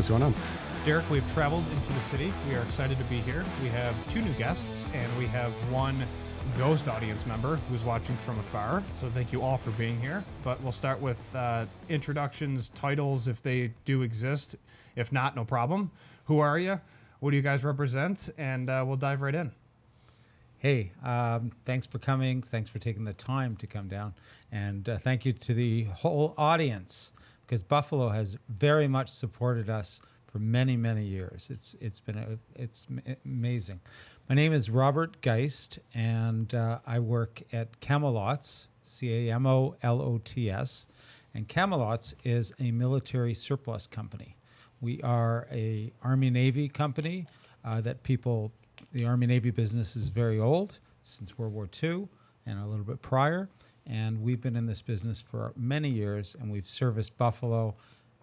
What's going on? Derek, we've traveled into the city. We are excited to be here. We have 2 new guests, and we have 1 ghost audience member who's watching from afar. So thank you all for being here. But we'll start with introductions, titles, if they do exist. If not, no problem. Who are you? What do you guys represent? And we'll dive right in. Hey, thanks for coming. Thanks for taking the time to come down. And thank you to the whole audience, because Buffalo has very much supported us for many, many years. It's amazing. My name is Robert Geist, and I work at Camolots, Camolots. And Camolots is a military surplus company. We are a Army-Navy company the Army-Navy business is very old, since World War II and a little bit prior. And we've been in this business for many years, and we've serviced Buffalo,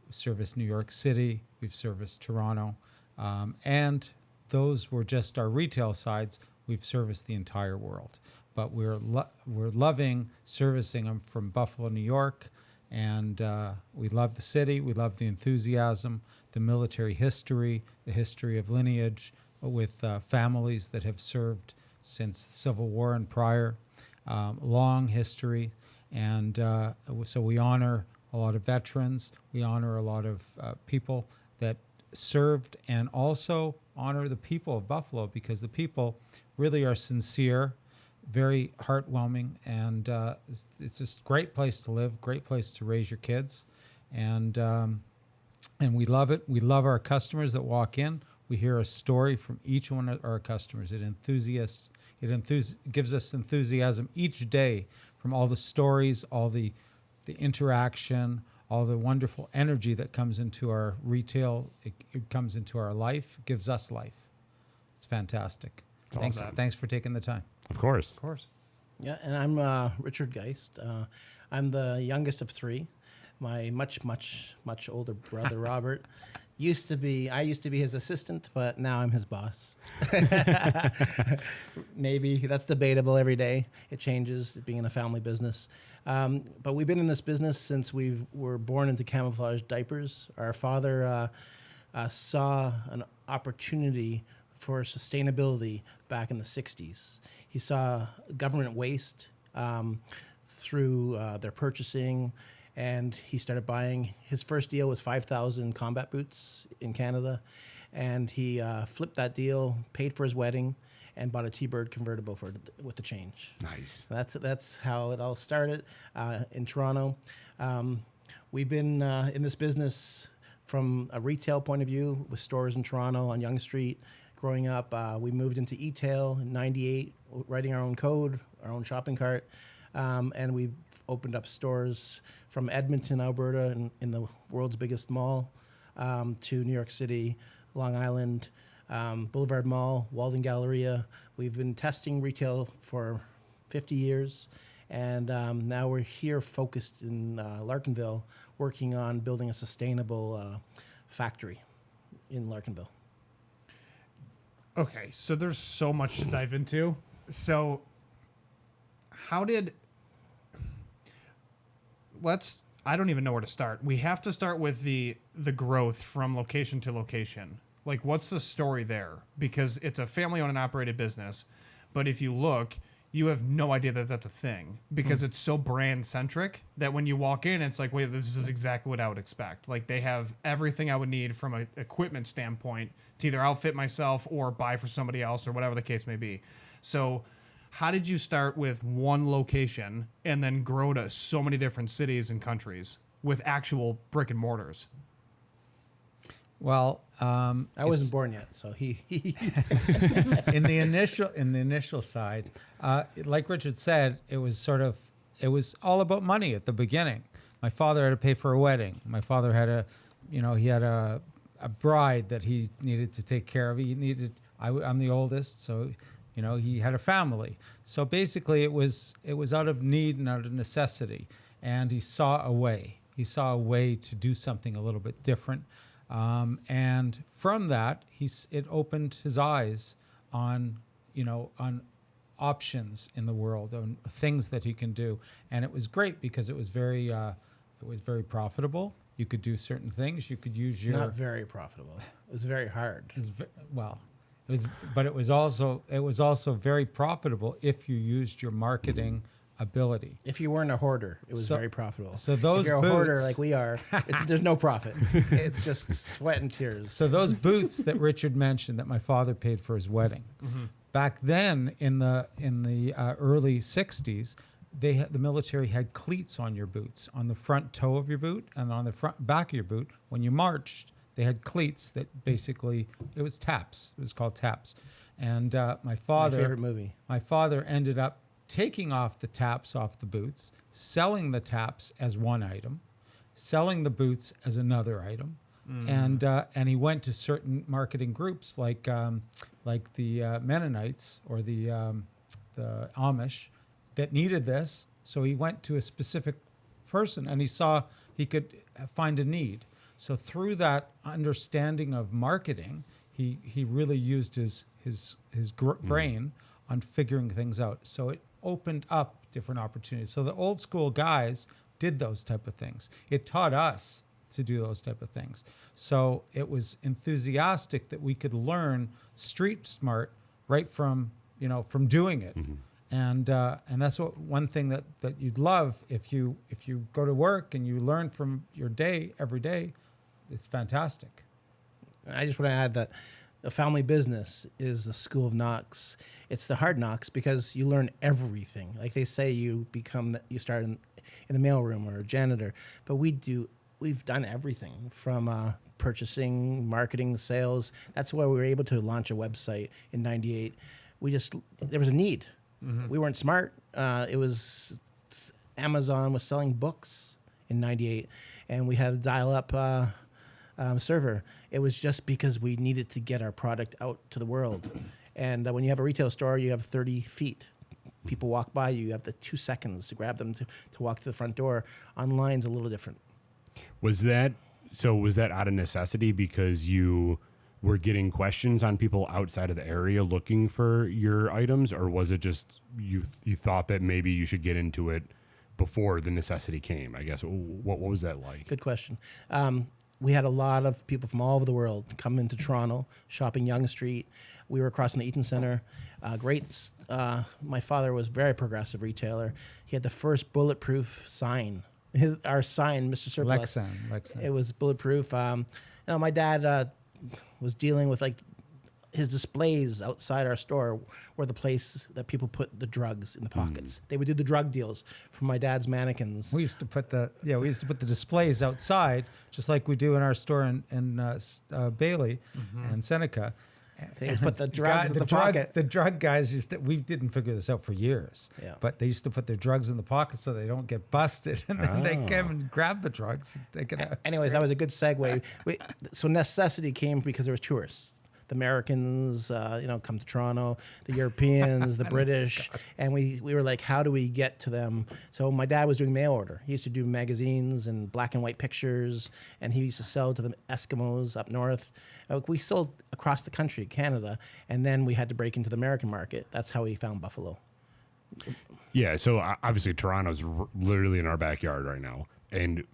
we've serviced New York City, we've serviced Toronto. And those were just our retail sides. We've serviced the entire world. But we're loving servicing them from Buffalo, New York. And we love the city, we love the enthusiasm, the military history, the history of lineage with families that have served since the Civil War and prior, long history. And so we honor a lot of veterans, we honor a lot of people that served, and also honor the people of Buffalo, because the people really are sincere, very heartwarming, and it's just a great place to live, great place to raise your kids, and we love it. We love our customers that walk in. We hear a story from each one of our customers. It gives us enthusiasm each day from all the stories, all the interaction, all the wonderful energy that comes into our retail. It comes into our life, gives us life. It's fantastic. Thanks for taking the time. Of course. Of course. Yeah, and I'm Richard Geist. I'm the youngest of 3. My much older brother, Robert, I used to be his assistant, but now I'm his boss. Maybe. That's debatable every day. It changes, being in a family business. But we've been in this business since we were born into camouflage diapers. Our father saw an opportunity for sustainability back in the 60s. He saw government waste through their purchasing, and he started buying. His first deal was 5,000 combat boots in Canada, and he flipped that deal, paid for his wedding, and bought a T-Bird convertible with the change. Nice. That's how it all started in Toronto. We've been in this business from a retail point of view, with stores in Toronto on Yonge Street. Growing up, we moved into e-tail in '98, writing our own code, our own shopping cart, and we opened up stores from Edmonton, Alberta, in the world's biggest mall, to New York City, Long Island, Boulevard Mall, Walden Galleria. We've been testing retail for 50 years, and now we're here focused in Larkinville, working on building a sustainable factory in Larkinville. Okay, so there's so much to dive into. So I don't even know where to start. We have to start with the growth from location to location. Like, what's the story there? Because it's a family-owned and operated business, but if you look, you have no idea that that's a thing, because it's so brand-centric that when you walk in, it's like, wait, this is exactly what I would expect. Like, they have everything I would need from an equipment standpoint to either outfit myself or buy for somebody else or whatever the case may be. So how did you start with one location and then grow to so many different cities and countries with actual brick and mortars? Well, I wasn't born yet, so he in the initial side, like Richard said, it was all about money at the beginning. My father had to pay for a wedding. My father had he had a bride that he needed to take care of. I'm the oldest, so he had a family. So basically, it was out of need and out of necessity, and he saw a way. He saw a way to do something a little bit different. And from that, it opened his eyes on options in the world, on things that he can do. And it was great because it was very profitable. You could do certain things. You could use your Not very profitable. It was very hard. well, but it was also very profitable if you used your marketing ability. If you weren't a hoarder, it was So- very profitable. so those if you're a hoarder boots- like we are, there's no profit. It's just sweat and tears. So those boots that Richard mentioned that my father paid for his wedding, back then in the early '60s, the military had cleats on your boots, on the front toe of your boot and on the back of your boot. When you marched, they had cleats that basically it was taps. It was called taps, and my father, My favorite movie. my father ended up taking off the taps off the boots, selling the taps as one item, selling the boots as another item, and he went to certain marketing groups like the Mennonites or the Amish that needed this. So he went to a specific person and he saw he could find a need. So through that understanding of marketing, he really used his brain on figuring things out. So it opened up different opportunities. So the old school guys did those type of things. It taught us to do those type of things. So it was enthusiastic that we could learn street smart right from doing it. And that's one thing that you'd love if you go to work and you learn from your day every day. It's fantastic. I just want to add that a family business is the school of knocks. It's the hard knocks because you learn everything. Like they say, you start in the mailroom or a janitor, but we've done everything from purchasing, marketing, sales. That's why we were able to launch a website in '98. There was a need. We weren't smart. It was Amazon was selling books in '98, and we had a dial-up server. It was just because we needed to get our product out to the world. And when you have a retail store, you have 30 feet. People walk by you. You have the 2 seconds to grab them to walk to the front door. Online's a little different. Was that out of necessity because you were getting questions on people outside of the area looking for your items, or was it just you thought that maybe you should get into it before the necessity came? I guess what was that like? Good question. We had a lot of people from all over the world come into Toronto, shopping Yonge Street. We were across from the Eaton Centre. My father was a very progressive retailer. He had the first bulletproof sign. Our sign, Mr. Surplus. Lexan. It was bulletproof. My dad was dealing with his displays outside our store were the place that people put the drugs in the pockets. They would do the drug deals from my dad's mannequins. We used to put the displays outside, just like we do in our store in Bailey and Seneca. They put the drugs in the pocket. The drug guys we didn't figure this out for years. Yeah. But they used to put their drugs in the pocket so they don't get busted, and then they come and grab the drugs and take it out. Anyways, that was a good segue. So necessity came because there was tourists. The Americans, come to Toronto, the Europeans, the British, and we were like, how do we get to them? So my dad was doing mail order. He used to do magazines and black and white pictures, and he used to sell to the Eskimos up north. We sold across the country, Canada, and then we had to break into the American market. That's how we found Buffalo. Yeah, so obviously Toronto's literally in our backyard right now, and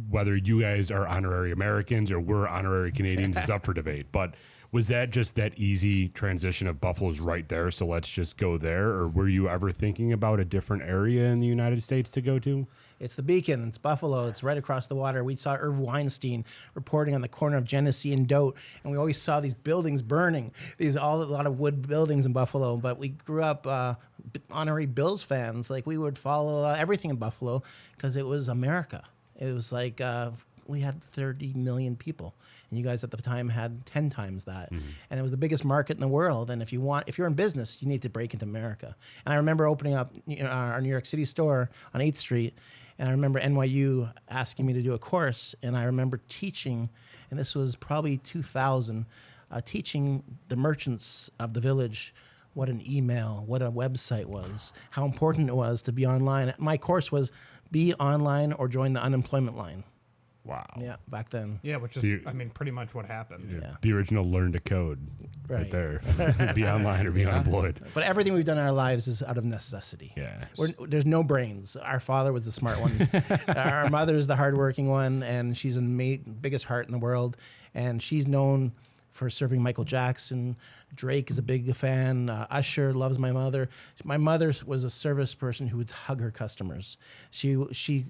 whether you guys are honorary Americans or we're honorary Canadians is up for debate, but was that just that easy transition of Buffalo's right there, so let's just go there? Or were you ever thinking about a different area in the United States to go to? It's the Beacon. It's Buffalo. It's right across the water. We saw Irv Weinstein reporting on the corner of Genesee and Dote, and we always saw these buildings burning. A lot of wood buildings in Buffalo. But we grew up honorary Bills fans. Like we would follow everything in Buffalo because it was America. It was like we had 30 million people, and you guys at the time had 10 times that. And it was the biggest market in the world. And if you're in business, you need to break into America. And I remember opening up our New York City store on 8th Street, and I remember NYU asking me to do a course, and I remember teaching, and this was probably 2000, teaching the merchants of the village what an email, what a website was, how important it was to be online. My course was be online or join the unemployment line. Wow. Yeah, back then. Yeah, which is, So I mean, pretty much what happened. Yeah. The original learn to code right Right. there. Be online or be unemployed. But everything we've done in our lives is out of necessity. Yeah. There's no brains. Our father was the smart one. Our mother's the hardworking one, and she's the biggest heart in the world. And she's known for serving Michael Jackson. Drake is a big fan. Usher loves my mother. My mother was a service person who would hug her customers. She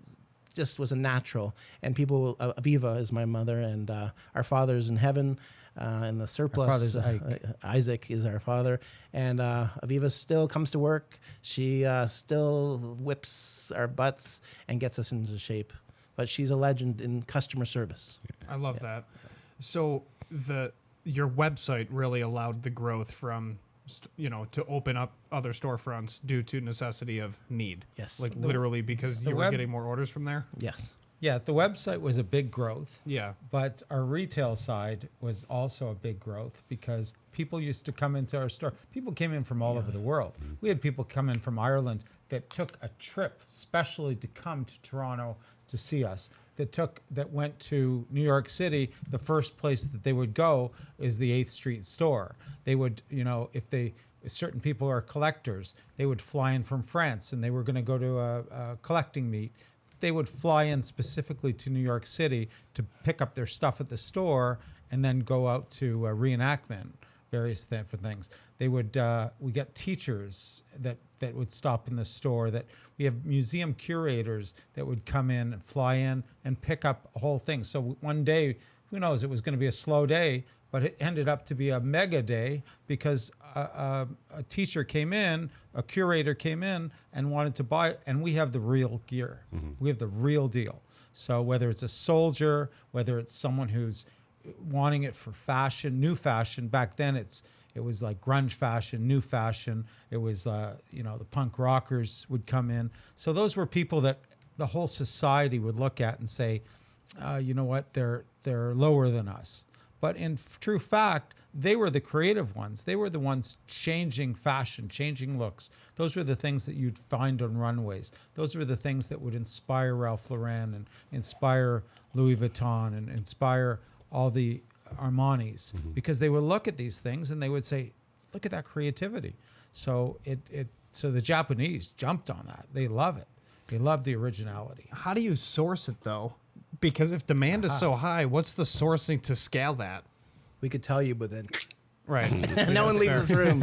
just was a natural. And people, Aviva is my mother, and our father's in heaven. And the surplus, father's Ike. Isaac is our father. And Aviva still comes to work. She still whips our butts and gets us into shape. But she's a legend in customer service. I love that. So your website really allowed the growth from, to open up other storefronts due to necessity of need. Yes. Like literally because you were web- getting more orders from there. Yes. Yeah, the website was a big growth. Yeah. But our retail side was also a big growth because people used to come into our store. People came in from all over the world. We had people come in from Ireland that took a trip specially to come to Toronto to see us. That went to New York City. The first place that they would go is the 8th Street store. They would, if certain people are collectors, they would fly in from France and they were going to go to a collecting meet. They would fly in specifically to New York City to pick up their stuff at the store and then go out to reenactment, various different things. They would, we got teachers that would stop in the store. That we have museum curators that would come in and fly in and pick up a whole thing. So one day, who knows, it was going to be a slow day, but it ended up to be a mega day because a teacher came in, a curator came in and wanted to buy, and we have the real gear. Mm-hmm. We have the real deal. So whether it's a soldier, whether it's someone who's wanting it for fashion, new fashion, back then it was like grunge fashion, new fashion. It was, the punk rockers would come in. So those were people that the whole society would look at and say, you know what, they're lower than us. But in true fact, they were the creative ones. They were the ones changing fashion, changing looks. Those were the things that you'd find on runways. Those were the things that would inspire Ralph Lauren and inspire Louis Vuitton and inspire all the Armanis, because they would look at these things and they would say, look at that creativity. So so the Japanese jumped on that. They love it. They love the originality. How do you source it though? Because if demand is so high, what's the sourcing to scale that? We could tell you, but then Right. no one leaves this room.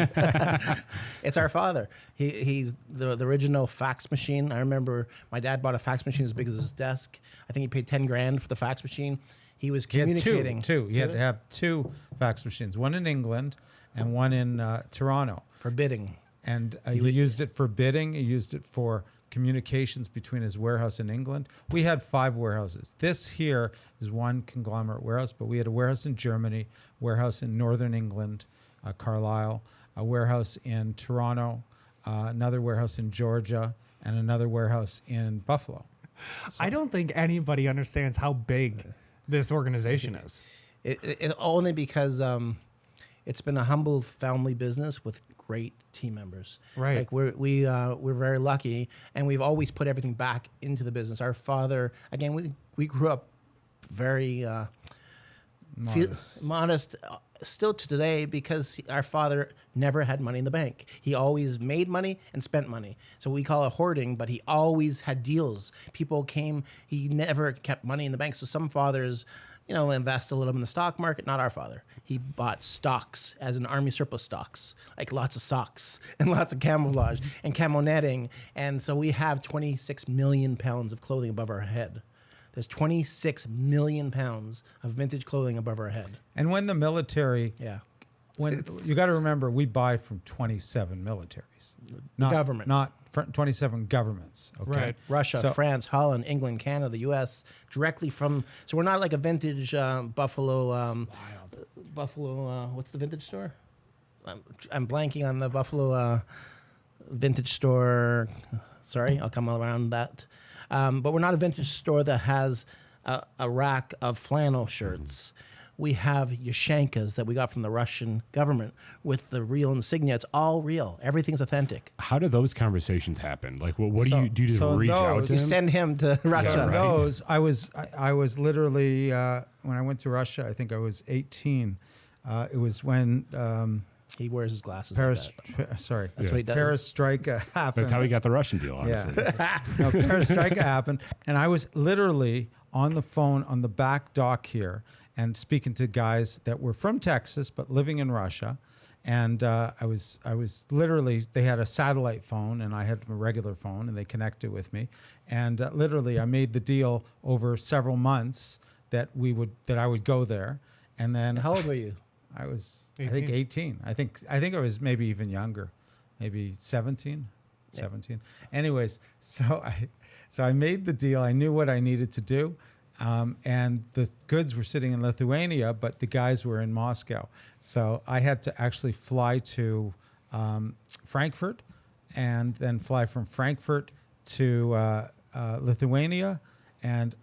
It's our father. He's the original fax machine. I remember my dad bought a fax machine as big as his desk. I think he paid $10,000 for the fax machine. He was communicating. He had to have 2 fax machines, one in England and one in Toronto. For bidding. And he used it for bidding. He used it for communications between his warehouse in England. We had 5 warehouses. This here is one conglomerate warehouse, but we had a warehouse in Germany, warehouse in Northern England, Carlisle, a warehouse in Toronto, another warehouse in Georgia, and another warehouse in Buffalo. I don't think anybody understands how big this organization is. It only because it's been a humble family business with great team members. Right. Like we're very lucky, and we've always put everything back into the business. Our father, again, we grew up very modest, still to today, because our father never had money in the bank. He always made money and spent money. So we call it hoarding, but he always had deals. People came, he never kept money in the bank. So some fathers, invest a little in the stock market. Not our father. He bought stocks, as in army surplus stocks, like lots of socks and lots of camouflage and camo netting. And so we have 26 million pounds of clothing above our head. There's 26 million pounds of vintage clothing above our head. And when the military, when you got to remember, we buy from 27 militaries, not government, not 27 governments. Okay? Right. Russia, France, Holland, England, Canada, the U.S. directly from. So we're not like a vintage Buffalo. Buffalo. What's the vintage store? I'm blanking on the Buffalo vintage store. Sorry, I'll come around that. But we're not a vintage store that has a rack of flannel shirts. we have Yashenkas that we got from the Russian government with the real insignia. It's all real. Everything's authentic. How do those conversations happen? Like, what do you do? You just so reach out those- to You them? send him to Russia. right? Those I was literally when I went to Russia. I think I was 18. It was when He wears his glasses. Paris. Like that. Sorry, That's what he does. Perestroika happened. That's how he got the Russian deal, honestly. No, Perestroika happened, and I was literally on the phone on the back dock here and speaking to guys that were from Texas but living in Russia. And I was literally, they had a satellite phone and I had a regular phone, and they connected with me. And literally, I made the deal over several months that I would go there. And then How old were you? I was, 18. I think 18. I think I was maybe even younger, maybe 17. 17. Anyways, so I made the deal. I knew what I needed to do. And the goods were sitting in Lithuania, but the guys were in Moscow. So I had to actually fly to Frankfurt and then fly from Frankfurt to Lithuania. And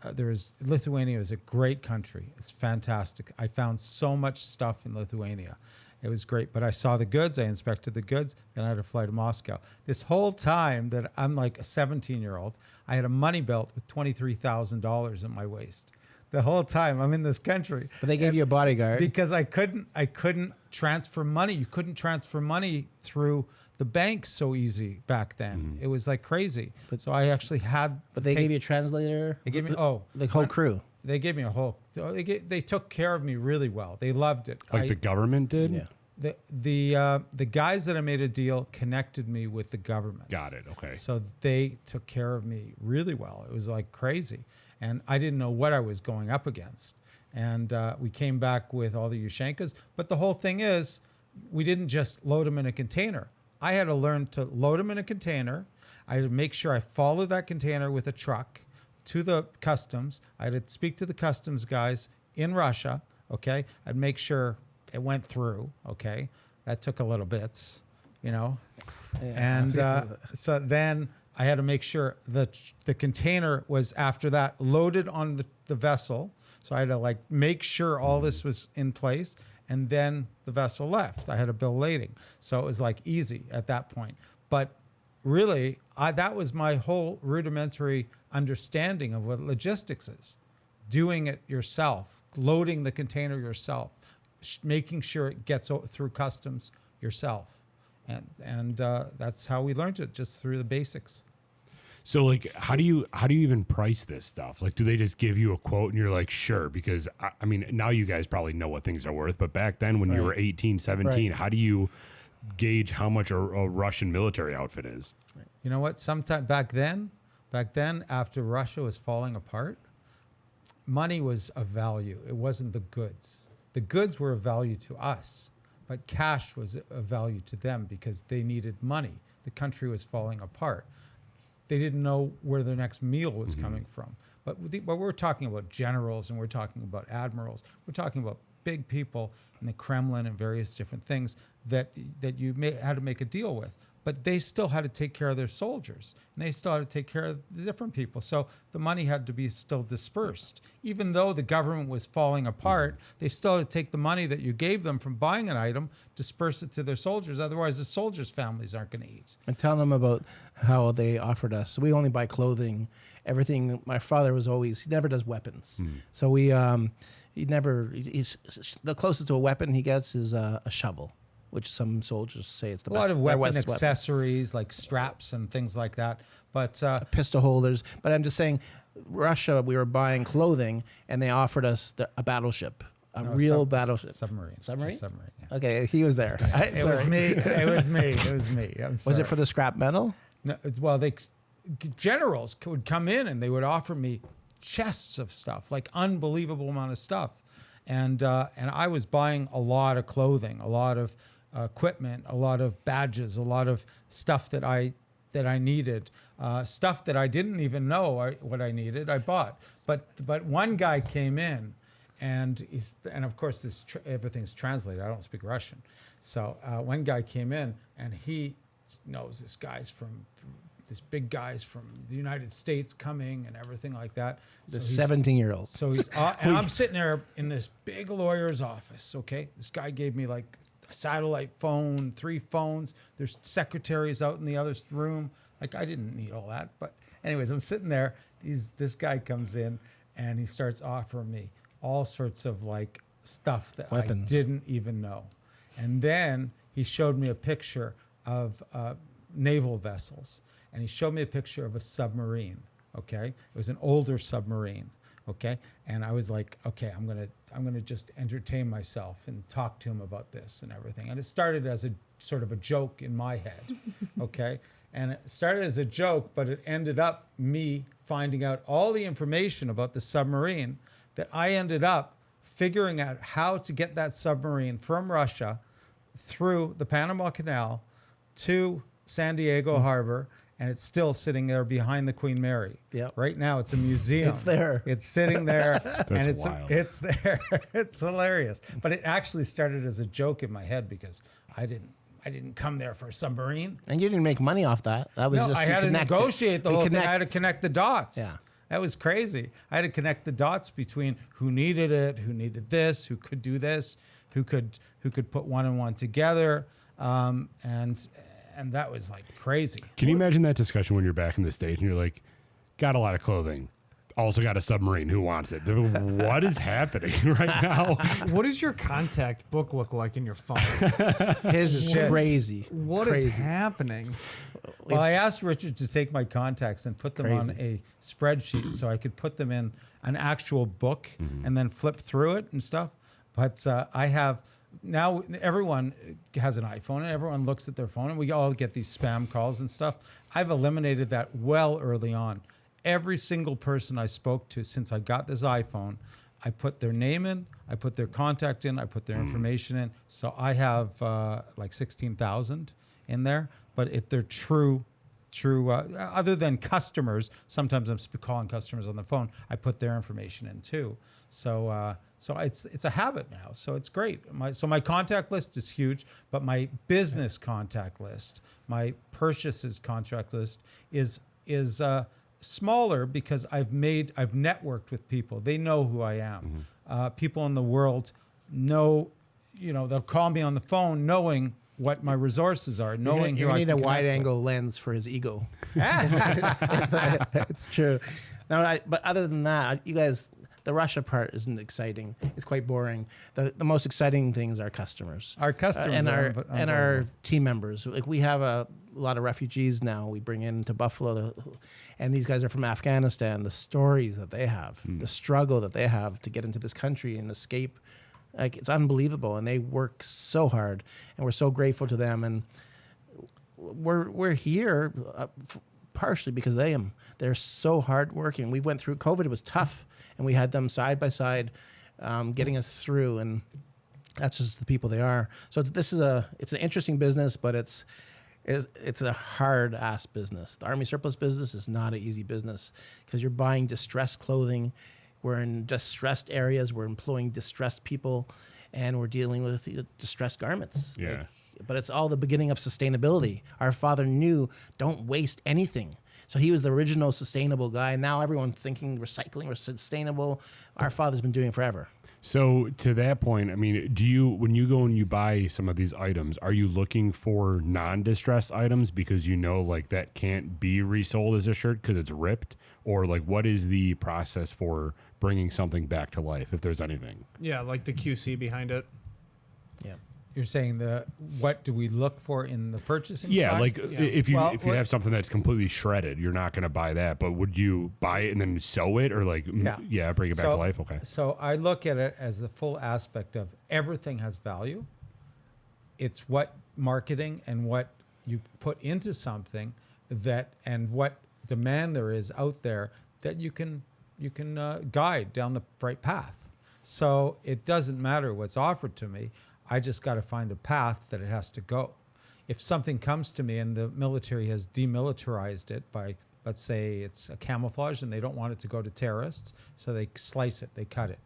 Lithuania is a great country. It's fantastic. I found so much stuff in Lithuania. It was great. But I saw the goods, I inspected the goods, then I had to fly to Moscow. This whole time that I'm like a 17-year-old, I had a money belt with $23,000 in my waist. The whole time I'm in this country. But they gave you a bodyguard. Because I couldn't transfer money. You couldn't transfer money through the banks so easy back then. It was like crazy. So I actually had. But they gave you a translator. They gave me the whole crew. They gave me a whole. They took care of me really well. They loved it. Like the government did? Yeah. The guys that I made a deal connected me with the government. Got it. Okay. So they took care of me really well. It was like crazy, and I didn't know what I was going up against. And we came back with all the Yushenkas. But the whole thing is, we didn't just load them in a container. I had to learn to load them in a container. I had to make sure I followed that container with a truck to the customs. I had to speak to the customs guys in Russia. Okay, I'd make sure it went through. Okay, that took a little bits, you know. And so then I had to make sure that the container was after that loaded on the vessel. So I had to like make sure all this was in place, and then the vessel left. I had a bill lading, so it was like easy at that point. But really, that was my whole rudimentary understanding of what logistics is: doing it yourself, loading the container yourself, making sure it gets through customs yourself, and that's how we learned it, just through the basics. So, like, how do you even price this stuff? Like, do they just give you a quote and you're like, sure? Because, I mean, now you guys probably know what things are worth. But back then when you were 18, 17, how do you gauge how much a Russian military outfit is? You know what? Sometime back then, after Russia was falling apart, money was of value. It wasn't the goods. The goods were of value to us, but cash was of value to them because they needed money. The country was falling apart. They didn't know where their next meal was coming from. But we're talking about generals, and we're talking about admirals. We're talking about big people in the Kremlin and various different things that you had to make a deal with. But they still had to take care of their soldiers, and they still had to take care of the different people. So the money had to be still dispersed. Even though the government was falling apart, they still had to take the money that you gave them from buying an item, disperse it to their soldiers. Otherwise, the soldiers' families aren't going to eat. And tell them about how they offered us. So we only buy clothing, everything. My father he never does weapons. So the closest to a weapon he gets is a shovel, which some soldiers say it's the A best. lot of their weapon best accessories like straps and things like that. But pistol holders. But I'm just saying, Russia, we were buying clothing, and they offered us a battleship, real battleship. Submarine. Submarine? Submarine, yeah. Okay, he was there. It was me. It was me. It was me. I'm sorry. Was it for the scrap metal? No, well, generals would come in and they would offer me chests of stuff, like unbelievable amount of stuff. And I was buying a lot of clothing, a lot of equipment, a lot of badges, a lot of stuff that I needed, stuff that I didn't even know what I needed. I bought, but one guy came in, and of course everything's translated. I don't speak Russian, so one guy came in and he knows this guy's from this big guys from the United States coming and everything like that. The So he's- 17-year-old. So he's and I'm sitting there in this big lawyer's office. Okay, this guy gave me like a satellite phone, 3 phones. There's secretaries out in the other room. Like I didn't need all that, but anyways, I'm sitting there. This guy comes in and he starts offering me all sorts of like stuff that Weapons. I didn't even know. And then he showed me a picture of naval vessels, and he showed me a picture of a submarine. Okay, it was an older submarine. Okay, and I was like, okay, I'm gonna just entertain myself and talk to him about this and everything. And it started as a sort of a joke in my head. Okay, and it started as a joke, but it ended up me finding out all the information about the submarine that I ended up figuring out how to get that submarine from Russia through the Panama Canal to San Diego Harbor, and it's still sitting there behind the Queen Mary. Yep. Right now, it's a museum. It's there. It's sitting there, and it's wild. it's there. It's hilarious. But it actually started as a joke in my head because I didn't come there for a submarine. And you didn't make money off that. That was No, just I you had to connected. negotiate the You whole thing. I connect- had to connect the dots. Yeah. That was crazy. I had to connect the dots between who needed it, who needed this, who could do this, who could put one and one together, and that was like crazy. Can you imagine that discussion when you're back in the States and you're like, got a lot of clothing, also got a submarine, who wants it? What is happening right now? What does your contact book look like in your phone? His is Shit. crazy. What is Crazy. happening? Well, I asked Richard to take my contacts and put them on a spreadsheet so I could put them in an actual book and then flip through it and stuff. But I have now everyone has an iPhone and everyone looks at their phone and we all get these spam calls and stuff. I've eliminated that well early on. Every single person I spoke to since I got this iPhone, I put their name in, I put their contact in, I put their information in. So I have like 16,000 in there, but they're true, other than customers, sometimes I'm calling customers on the phone, I put their information in too. So it's a habit now. So it's great. My contact list is huge, but my business contact list, my purchases contact list is smaller because I've networked with people. They know who I am. People in the world know, they'll call me on the phone knowing what my resources are, knowing You who I need can a connect wide with. angle lens for his ego. It's true. No, but other than that, you guys, the Russia part isn't exciting. It's quite boring. The most exciting things are customers. Our customers and are and our team members. Like we have a lot of refugees now. We bring into Buffalo, and these guys are from Afghanistan. The stories that they have, the struggle that they have to get into this country and escape, like it's unbelievable. And they work so hard, and we're so grateful to them. And we're here partially because of them. They're so hardworking. We went through COVID; it was tough, and we had them side by side, getting us through. And that's just the people they are. So it's an interesting business, but it's a hard ass business. The Army surplus business is not an easy business because you're buying distressed clothing. We're in distressed areas. We're employing distressed people, and we're dealing with distressed garments. Yeah. But it's all the beginning of sustainability. Our father knew don't waste anything. So he was the original sustainable guy. Now everyone's thinking recycling or sustainable. Our father's been doing it forever. So to that point, I mean, when you go and you buy some of these items, are you looking for non-distressed items because like that can't be resold as a shirt because it's ripped? Or like what is the process for bringing something back to life, if there's anything? Yeah, like the QC behind it. Yeah. You're saying what do we look for in the purchasing Yeah, side? like if you Well, have something that's completely shredded, you're not going to buy that. But would you buy it and then sew it or like bring it back to life? Okay. So I look at it as the full aspect of everything has value. It's what marketing and what you put into something and what demand there is out there that you can guide down the right path. So it doesn't matter what's offered to me. I just got to find a path that it has to go. If something comes to me and the military has demilitarized it by, let's say it's a camouflage and they don't want it to go to terrorists, so they slice it, they cut it.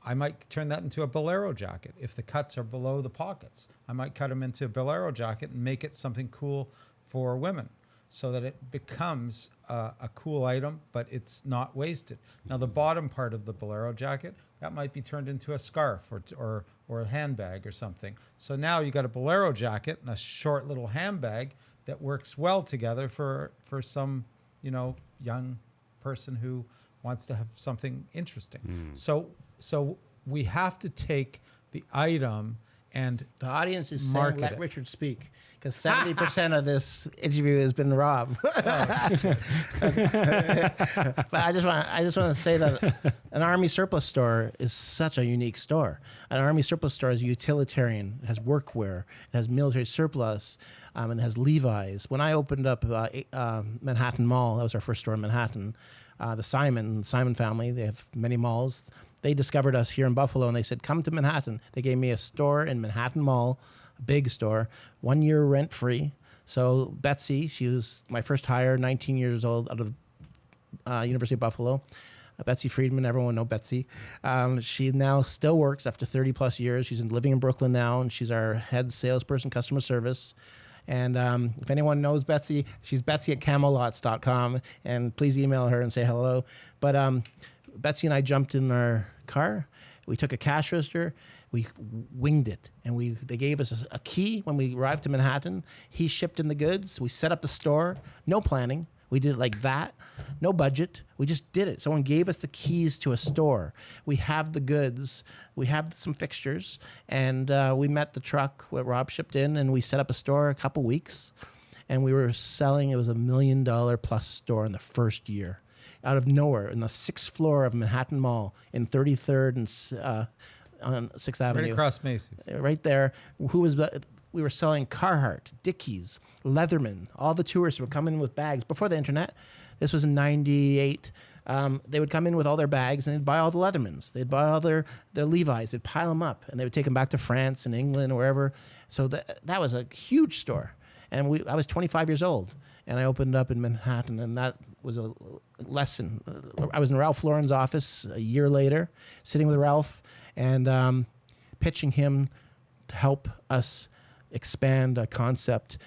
I might turn that into a bolero jacket. If the cuts are below the pockets, I might cut them into a bolero jacket and make it something cool for women. so that it becomes a cool item, but it's not wasted. Now, the bottom part of the bolero jacket, that might be turned into a scarf or a handbag or something. So now you got a bolero jacket and a short little handbag that works well together for some, young person who wants to have something interesting. So we have to take the item and The audience is saying, market let it. Richard speak, because 70% of this interview has been Rob. But I just want to say that an Army surplus store is such a unique store. An Army surplus store is utilitarian. It has workwear. It has military surplus. And it has Levi's. When I opened up Manhattan Mall, that was our first store in Manhattan, the Simon family, they have many malls. They discovered us here in Buffalo, and they said, come to Manhattan. They gave me a store in Manhattan Mall, a big store, 1 year rent-free. So Betsy, she was my first hire, 19 years old, out of University of Buffalo. Betsy Friedman, everyone know Betsy. She now still works after 30-plus years. She's living in Brooklyn now, and she's our head salesperson, customer service. And if anyone knows Betsy, she's Betsy at Camolots.com, and please email her and say hello. But Betsy and I jumped in our car. We took a cash register. We winged it, and they gave us a key when we arrived to Manhattan. He shipped in the goods. We set up the store. No planning. We did it like that. No budget. We just did it. Someone gave us the keys to a store. We have the goods. We have some fixtures, and we met the truck what Rob shipped in, and we set up a store a couple weeks, and we were selling. It was $1 million plus store in the first year. Out of nowhere, in the 6th floor of Manhattan Mall in 33rd and on 6th Avenue. right across Macy's. Right there. We were selling Carhartt, Dickies, Leatherman. All the tourists would come in with bags before the internet. This was in 98. They would come in with all their bags and they'd buy all the Leathermans. They'd buy all their Levi's. They'd pile them up, and they would take them back to France and England or wherever. So that was a huge store. And I was 25 years old, and I opened up in Manhattan, and that was a lesson. I was in Ralph Lauren's office a year later, sitting with Ralph and pitching him to help us expand a concept,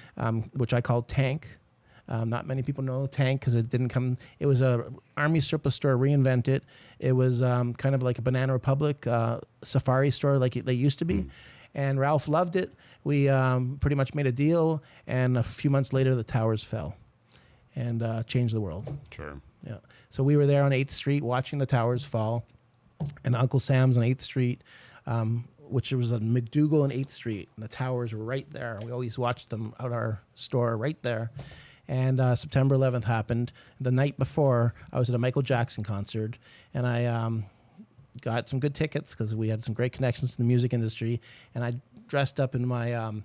which I call Tank. Not many people know Tank because it didn't come. It was a Army surplus store reinvented. It was kind of like a Banana Republic safari store like they used to be. And Ralph loved it. We pretty much made a deal, and a few months later, the towers fell and changed the world. Sure. Yeah. So we were there on 8th Street watching the towers fall, and Uncle Sam's on 8th Street, which was a McDougal on 8th Street. And the towers were right there. We always watched them out our store right there. And September 11th happened. The night before, I was at a Michael Jackson concert, and I got some good tickets because we had some great connections to the music industry. And I dressed up in my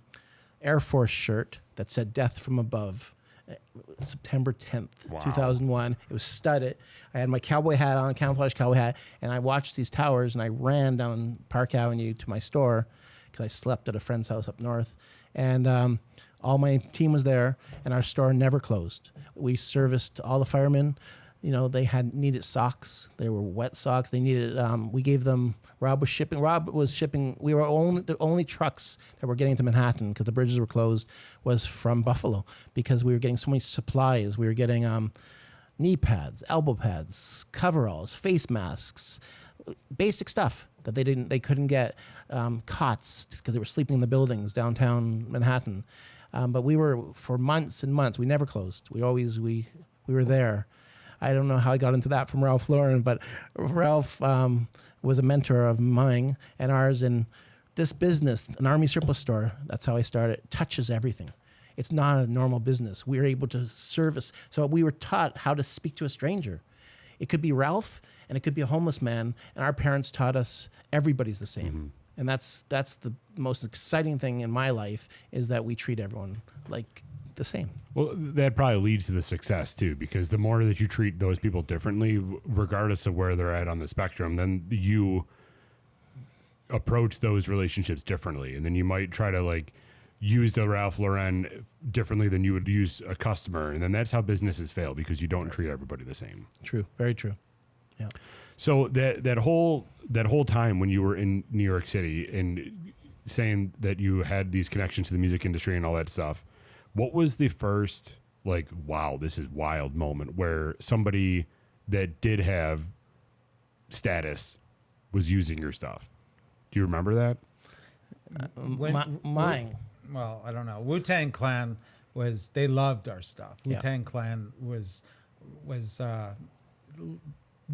Air Force shirt that said "Death from Above." September 10th, 2001. It was studded. I had my cowboy hat on, camouflage cowboy hat, and I watched these towers, and I ran down Park Avenue to my store because I slept at a friend's house up north. And all my team was there, and our store never closed. We serviced all the firemen. You know, they needed socks. They were wet socks. They needed, we gave them, Rob was shipping. We were the only trucks that were getting to Manhattan because the bridges were closed was from Buffalo because we were getting so many supplies. We were getting knee pads, elbow pads, coveralls, face masks, basic stuff that they couldn't get, cots because they were sleeping in the buildings downtown Manhattan. But we were, for months and months, we never closed. We were there. I don't know how I got into that from Ralph Lauren, but Ralph was a mentor of mine and ours. And this business, an Army surplus store, that's how I started, touches everything. It's not a normal business. We're able to service. So we were taught how to speak to a stranger. It could be Ralph, and it could be a homeless man. And our parents taught us everybody's the same. Mm-hmm. And that's the most exciting thing in my life is that we treat everyone like the same. Well, that probably leads to the success too, because the more that you treat those people differently, regardless of where they're at on the spectrum, then you approach those relationships differently. And then you might try to like use the Ralph Lauren differently than you would use a customer. And then that's how businesses fail because you don't treat everybody the same. True. Very true. Yeah. So that whole time when you were in New York City and saying that you had these connections to the music industry and all that stuff, what was the first like, wow, this is wild moment where somebody that did have status was using your stuff? Do you remember that? Mine. Well, I don't know. Wu-Tang Clan they loved our stuff. Yeah. Wu-Tang Clan was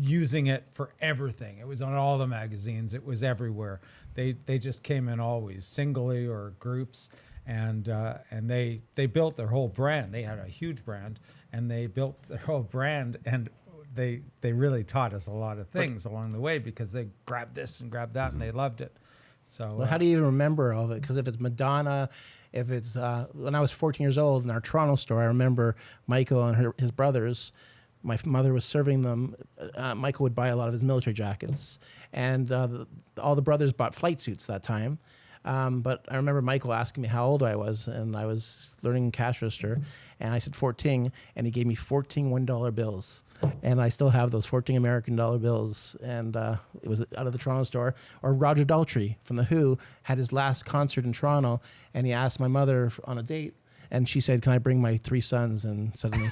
using it for everything. It was on all the magazines. It was everywhere. They just came in always singly or groups, and they built their whole brand. They had a huge brand, and they built their whole brand, and they really taught us a lot of things along the way because they grabbed this and grabbed that, and they loved it. So Well, how do you even remember all of it? Because if it's Madonna, if it's when I was 14 years old in our Toronto store, I remember Michael and his brothers. My mother was serving them. Michael would buy a lot of his military jackets, and all the brothers bought flight suits that time. But I remember Michael asking me how old I was, and I was learning cash register, and I said 14, and he gave me 14 $1 bills, and I still have those 14 American dollar bills, and it was out of the Toronto store. Or Roger Daltrey from The Who had his last concert in Toronto, and he asked my mother on a date, and she said, "Can I bring my 3 sons?" And suddenly,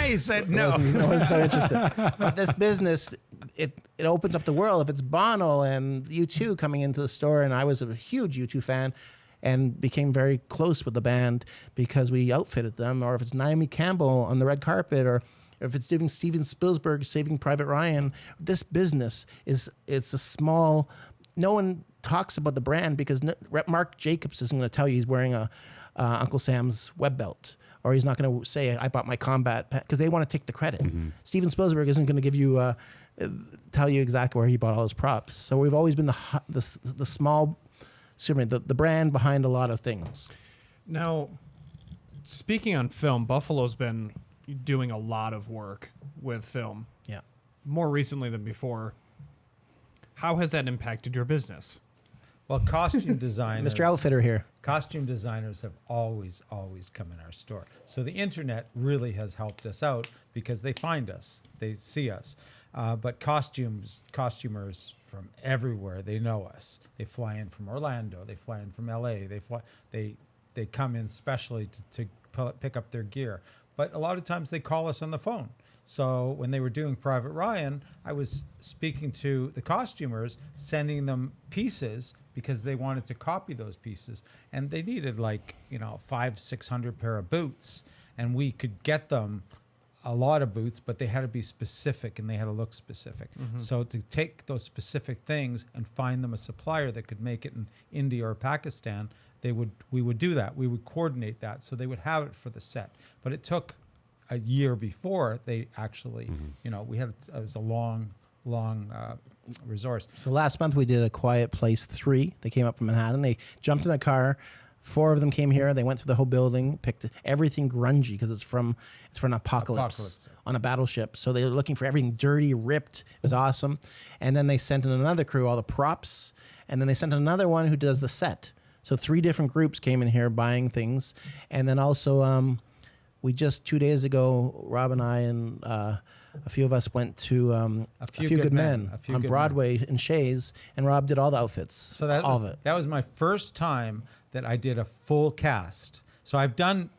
he said no. I wasn't so interested. But this business, it opens up the world. If it's Bono and U2 coming into the store, and I was a huge U2 fan and became very close with the band because we outfitted them, or if it's Naomi Campbell on the red carpet, or if it's doing Steven Spielberg Saving Private Ryan, this business it's a small, no one talks about the brand because Mark Jacobs isn't going to tell you he's wearing a Uncle Sam's web belt, or he's not going to say I bought my combat because they want to take the credit. Steven Spielberg isn't going to give you tell you exactly where he bought all his props. So we've always been the small, the brand behind a lot of things. Now, speaking on film, Buffalo's been doing a lot of work with film, Yeah. more recently than before. How has that impacted your business? Well, costume designers. Mr. Outfitter here. Costume designers have always come in our store. So the internet really has helped us out because they find us, they see us. But costumers from everywhere, they know us. They fly in from Orlando, they fly in from LA, they come in specially to pick up their gear. But a lot of times they call us on the phone. So when they were doing Private Ryan, I was speaking to the costumers, sending them pieces because they wanted to copy those pieces. And they needed 500-600 pair of boots. And we could get them a lot of boots, but they had to be specific and they had to look specific. So to take those specific things and find them a supplier that could make it in India or Pakistan, we would do that. We would coordinate that so they would have it for the set. But it took a year before they actually, it was a long resource. So last month we did A Quiet Place 3. They came up from Manhattan. They jumped in a car. 4 of them came here. They went through the whole building, picked everything grungy because it's for an apocalypse on a battleship. So they were looking for everything dirty, ripped. It was awesome. And then they sent in another crew, all the props. And then they sent another one who does the set. So 3 different groups came in here buying things. And then also we just 2 days ago, Rob and I and a few of us went to A Few Good Men on Broadway in Shays, and Rob did all the outfits. So that was my first time that I did a full cast. So I've done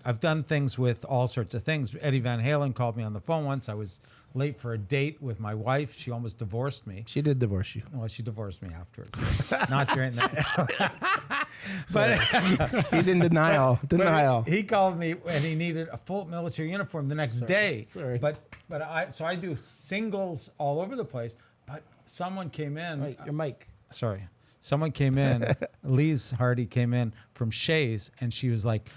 things with all sorts of things. Eddie Van Halen called me on the phone once. I was late for a date with my wife. She almost divorced me. She did divorce you. Well, she divorced me afterwards, not during that. But he's in denial. Denial. He called me and he needed a full military uniform the next day. Sorry. But I do singles all over the place. But someone came in. Wait, your mic. Sorry. Someone came in, Lise Hardy came in from Shays, and she was like,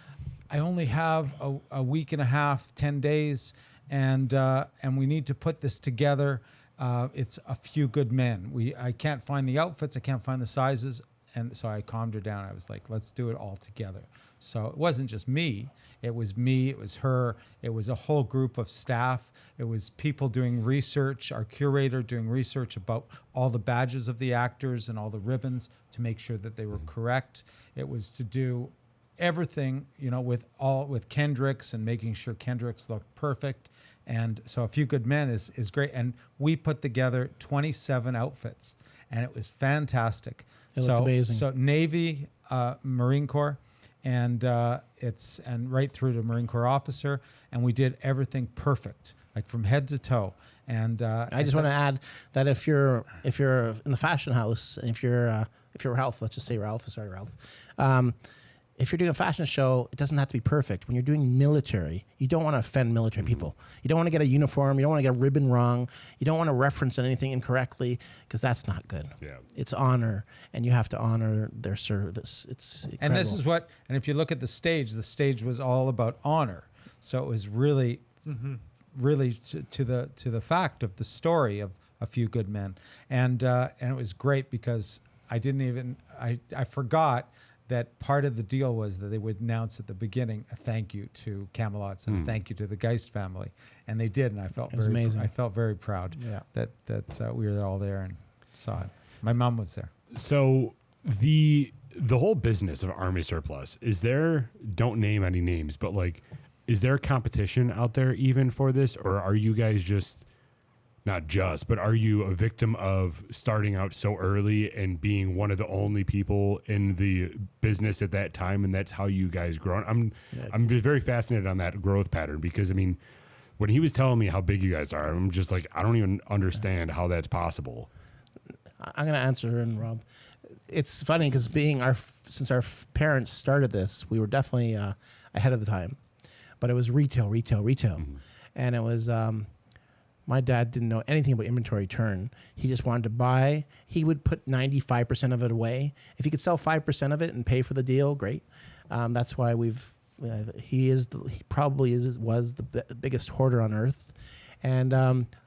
I only have a week and a half, 10 days, and we need to put this together. It's A Few Good Men. I can't find the outfits. I can't find the sizes. And so I calmed her down. I was like, let's do it all together. So it wasn't just me. It was me. It was her. It was a whole group of staff. It was people doing research, our curator doing research about all the badges of the actors and all the ribbons to make sure that they were correct. It was to do everything, with Kendricks and making sure Kendricks looked perfect. And so A Few Good Men is great. And we put together 27 outfits, and it was fantastic. It looked amazing. So Navy, Marine Corps, and right through to Marine Corps officer, and we did everything perfect, like from head to toe. And I just want to add that if you're in the fashion house, and if you're Ralph, let's just say Ralph. Sorry, Ralph. If you're doing a fashion show, it doesn't have to be perfect. When you're doing military, you don't want to offend military people. You don't want to get a uniform. You don't want to get a ribbon wrong. You don't want to reference anything incorrectly, because that's not good. Yeah. It's honor, and you have to honor their service. It's incredible. And this is and if you look at the stage was all about honor. So it was really, really to the fact of the story of A Few Good Men. And it was great because I forgot that part of the deal was that they would announce at the beginning a thank you to Camolots and a thank you to the Geist family, and they did, and I felt amazing. I felt very proud that we were all there and saw it. My mom was there. So the whole business of Army surplus, don't name any names, but like, is there competition out there even for this, or are you guys but are you a victim of starting out so early and being one of the only people in the business at that time, and that's how you guys grown? I'm just very fascinated on that growth pattern, because I mean, when he was telling me how big you guys are, I'm just like, I don't even understand how that's possible. I'm going to answer, and Rob, it's funny because since our parents started this, we were definitely ahead of the time, but it was retail, and it was. My dad didn't know anything about inventory turn. He just wanted to buy. He would put 95% of it away. If he could sell 5% of it and pay for the deal, great. That's why he probably was the biggest hoarder on earth. And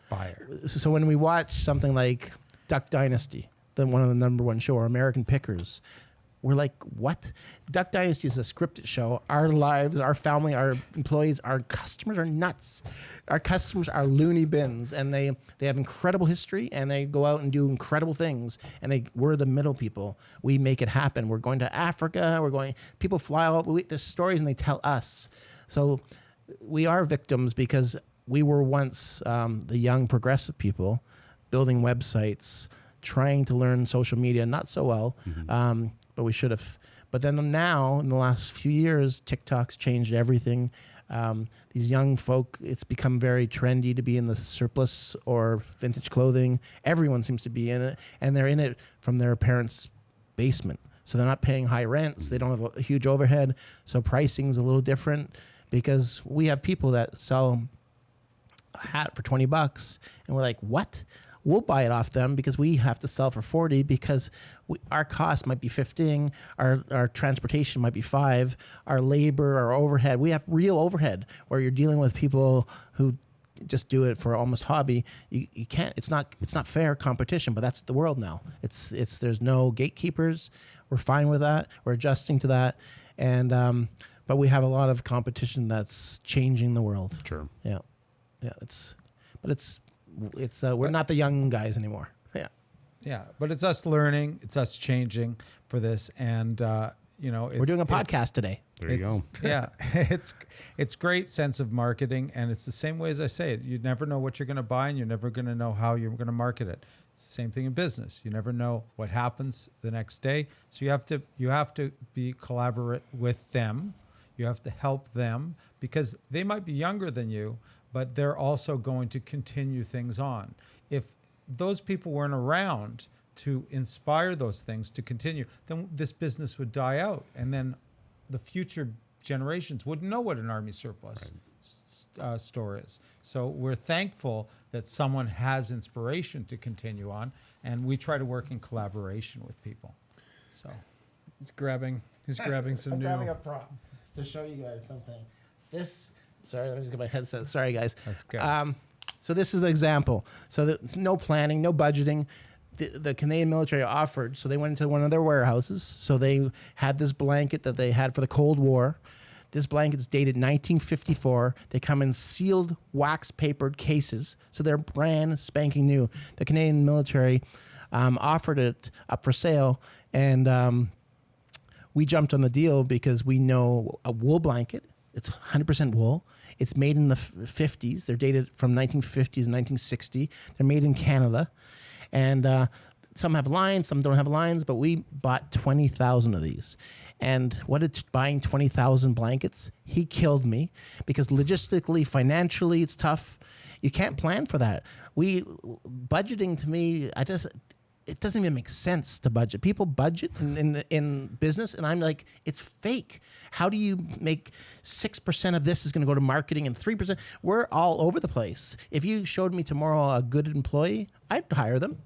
Buyer. So when we watch something like Duck Dynasty, one of the #1 show, or American Pickers, we're like, what? Duck Dynasty is a scripted show. Our lives, our family, our employees, our customers are nuts. Our customers are loony bins, and they have incredible history, and they go out and do incredible things, and we're the middle people. We make it happen. We're going to Africa. People fly out. There's stories, and they tell us. So we are victims because we were once the young progressive people building websites, trying to learn social media, not so well. But we should have. But then now, in the last few years, TikTok's changed everything. These young folk, it's become very trendy to be in the surplus or vintage clothing. Everyone seems to be in it, and they're in it from their parents' basement. So they're not paying high rents. They don't have a huge overhead. So pricing's a little different, because we have people that sell a hat for $20, and we're like, what? We'll buy it off them because we have to sell for 40, because our cost might be 15, our transportation might be 5, our labor, our overhead. We have real overhead where you're dealing with people who just do it for almost hobby. You can't. It's not fair competition, but that's the world now. There's no gatekeepers. We're fine with that. We're adjusting to that, and but we have a lot of competition that's changing the world. Sure. Yeah. We're not the young guys anymore. Yeah, but it's us learning, it's us changing for this, and we're doing a podcast today. There you go. Yeah, it's great sense of marketing, and it's the same way as I say it. You never know what you're going to buy, and you're never going to know how you're going to market it. It's the same thing in business. You never know what happens the next day, so you have to be collaborate with them. You have to help them, because they might be younger than you, but they're also going to continue things on. If those people weren't around to inspire those things to continue, then this business would die out, and then the future generations wouldn't know what an Army surplus store is. So we're thankful that someone has inspiration to continue on, and we try to work in collaboration with people. So He's grabbing some I'm new. grabbing a prop to show you guys something. Sorry, let me just get my headset. Sorry, guys. That's good. So this is the example. So there's no planning, no budgeting. The Canadian military offered, so they went into one of their warehouses. So they had this blanket that they had for the Cold War. This blanket's dated 1954. They come in sealed, wax-papered cases, so they're brand spanking new. The Canadian military offered it up for sale, and we jumped on the deal because we know a wool blanket. It's 100% wool. It's made in the 50s. They're dated from 1950 to 1960. They're made in Canada. And some have lines, some don't have lines, but we bought 20,000 of these. And what it's buying 20,000 blankets, he killed me because logistically, financially, it's tough. You can't plan for that. Budgeting to me, it doesn't even make sense to budget. People budget in business, and I'm like, it's fake. How do you make 6% of this is going to go to marketing and 3%? We're all over the place. If you showed me tomorrow a good employee, I'd hire them.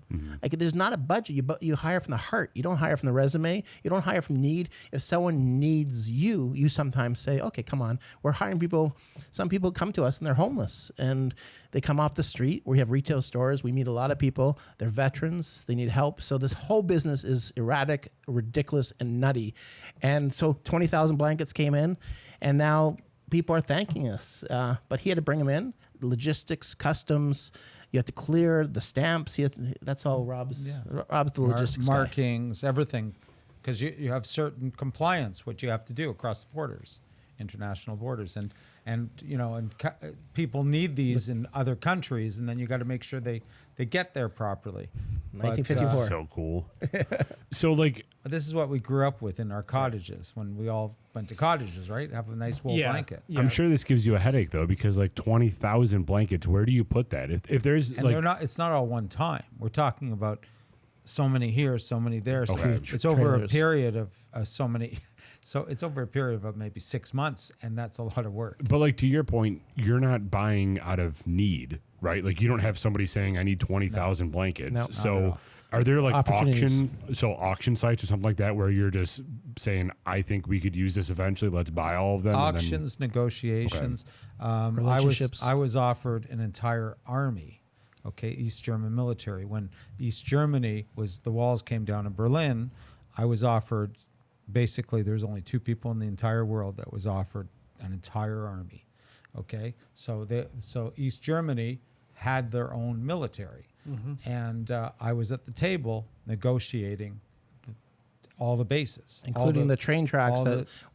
Like, there's not a budget. You hire from the heart. You don't hire from the resume. You don't hire from need. If someone needs you, you sometimes say, okay, come on. We're hiring people. Some people come to us and they're homeless and they come off the street. We have retail stores. We meet a lot of people. They're veterans. They need help. So this whole business is erratic, ridiculous, and nutty. And so 20,000 blankets came in, and now people are thanking us. But he had to bring them in. Logistics, customs. You have to clear the stamps. That's all Rob's the logistics guy. Markings, everything, because you have certain compliance, what you have to do across the borders, international borders, and people need these in other countries, and then you got to make sure they get there properly. 1954. So cool. So like, This is what we grew up with in our cottages when we all went to cottages, right? Have a nice wool blanket. Yeah. I'm sure this gives you a headache though, because like 20,000 blankets, where do you put that? If there's And like, they're not. It's not all one time. We're talking about so many here, so many there. So Okay. it's over a Trailers. period of so many. So it's over a period of maybe 6 months, and that's a lot of work. but like to your point, you're not buying out of need, right? Like you don't have somebody saying I need 20,000 blankets. No, not so at all. are there like Opportunities. auction sites or something like that where you're just saying I think we could use this eventually, let's buy all of them? and then- Auctions, negotiations. Relationships. I was offered an entire army, okay, East German military. When East Germany the walls came down in Berlin, I was offered, basically there's only 2 people in the entire world that was offered an entire army, okay? So East Germany had their own military. And I was at the table negotiating all the bases, Including the train tracks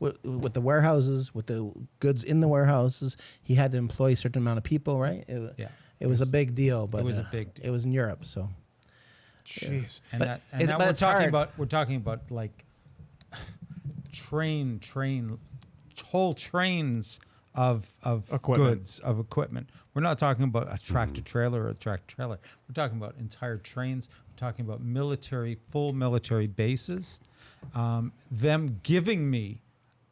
with the warehouses, with the goods in the warehouses. He had to employ a certain amount of people, right? It was a big deal, but was a big deal. It was in Europe, so Jeez. And But that, it- and that but we're it's talking hard. about. We're talking about like whole trains of Equipment. goods, of equipment. We're not talking about a tractor trailer or a tractor trailer. We're talking about entire trains. We're talking about full military bases. Them giving me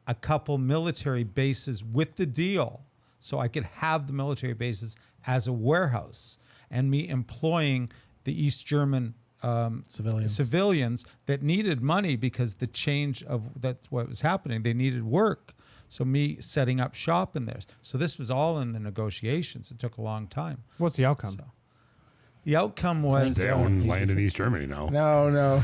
a couple military bases with the deal, so I could have the military bases as a warehouse, and me employing the East German civilians that needed money because that's what was happening. They needed work. So me setting up shop in there. So this was all in the negotiations. It took a long time. What's the outcome? So the outcome was They own land in East Germany now. no.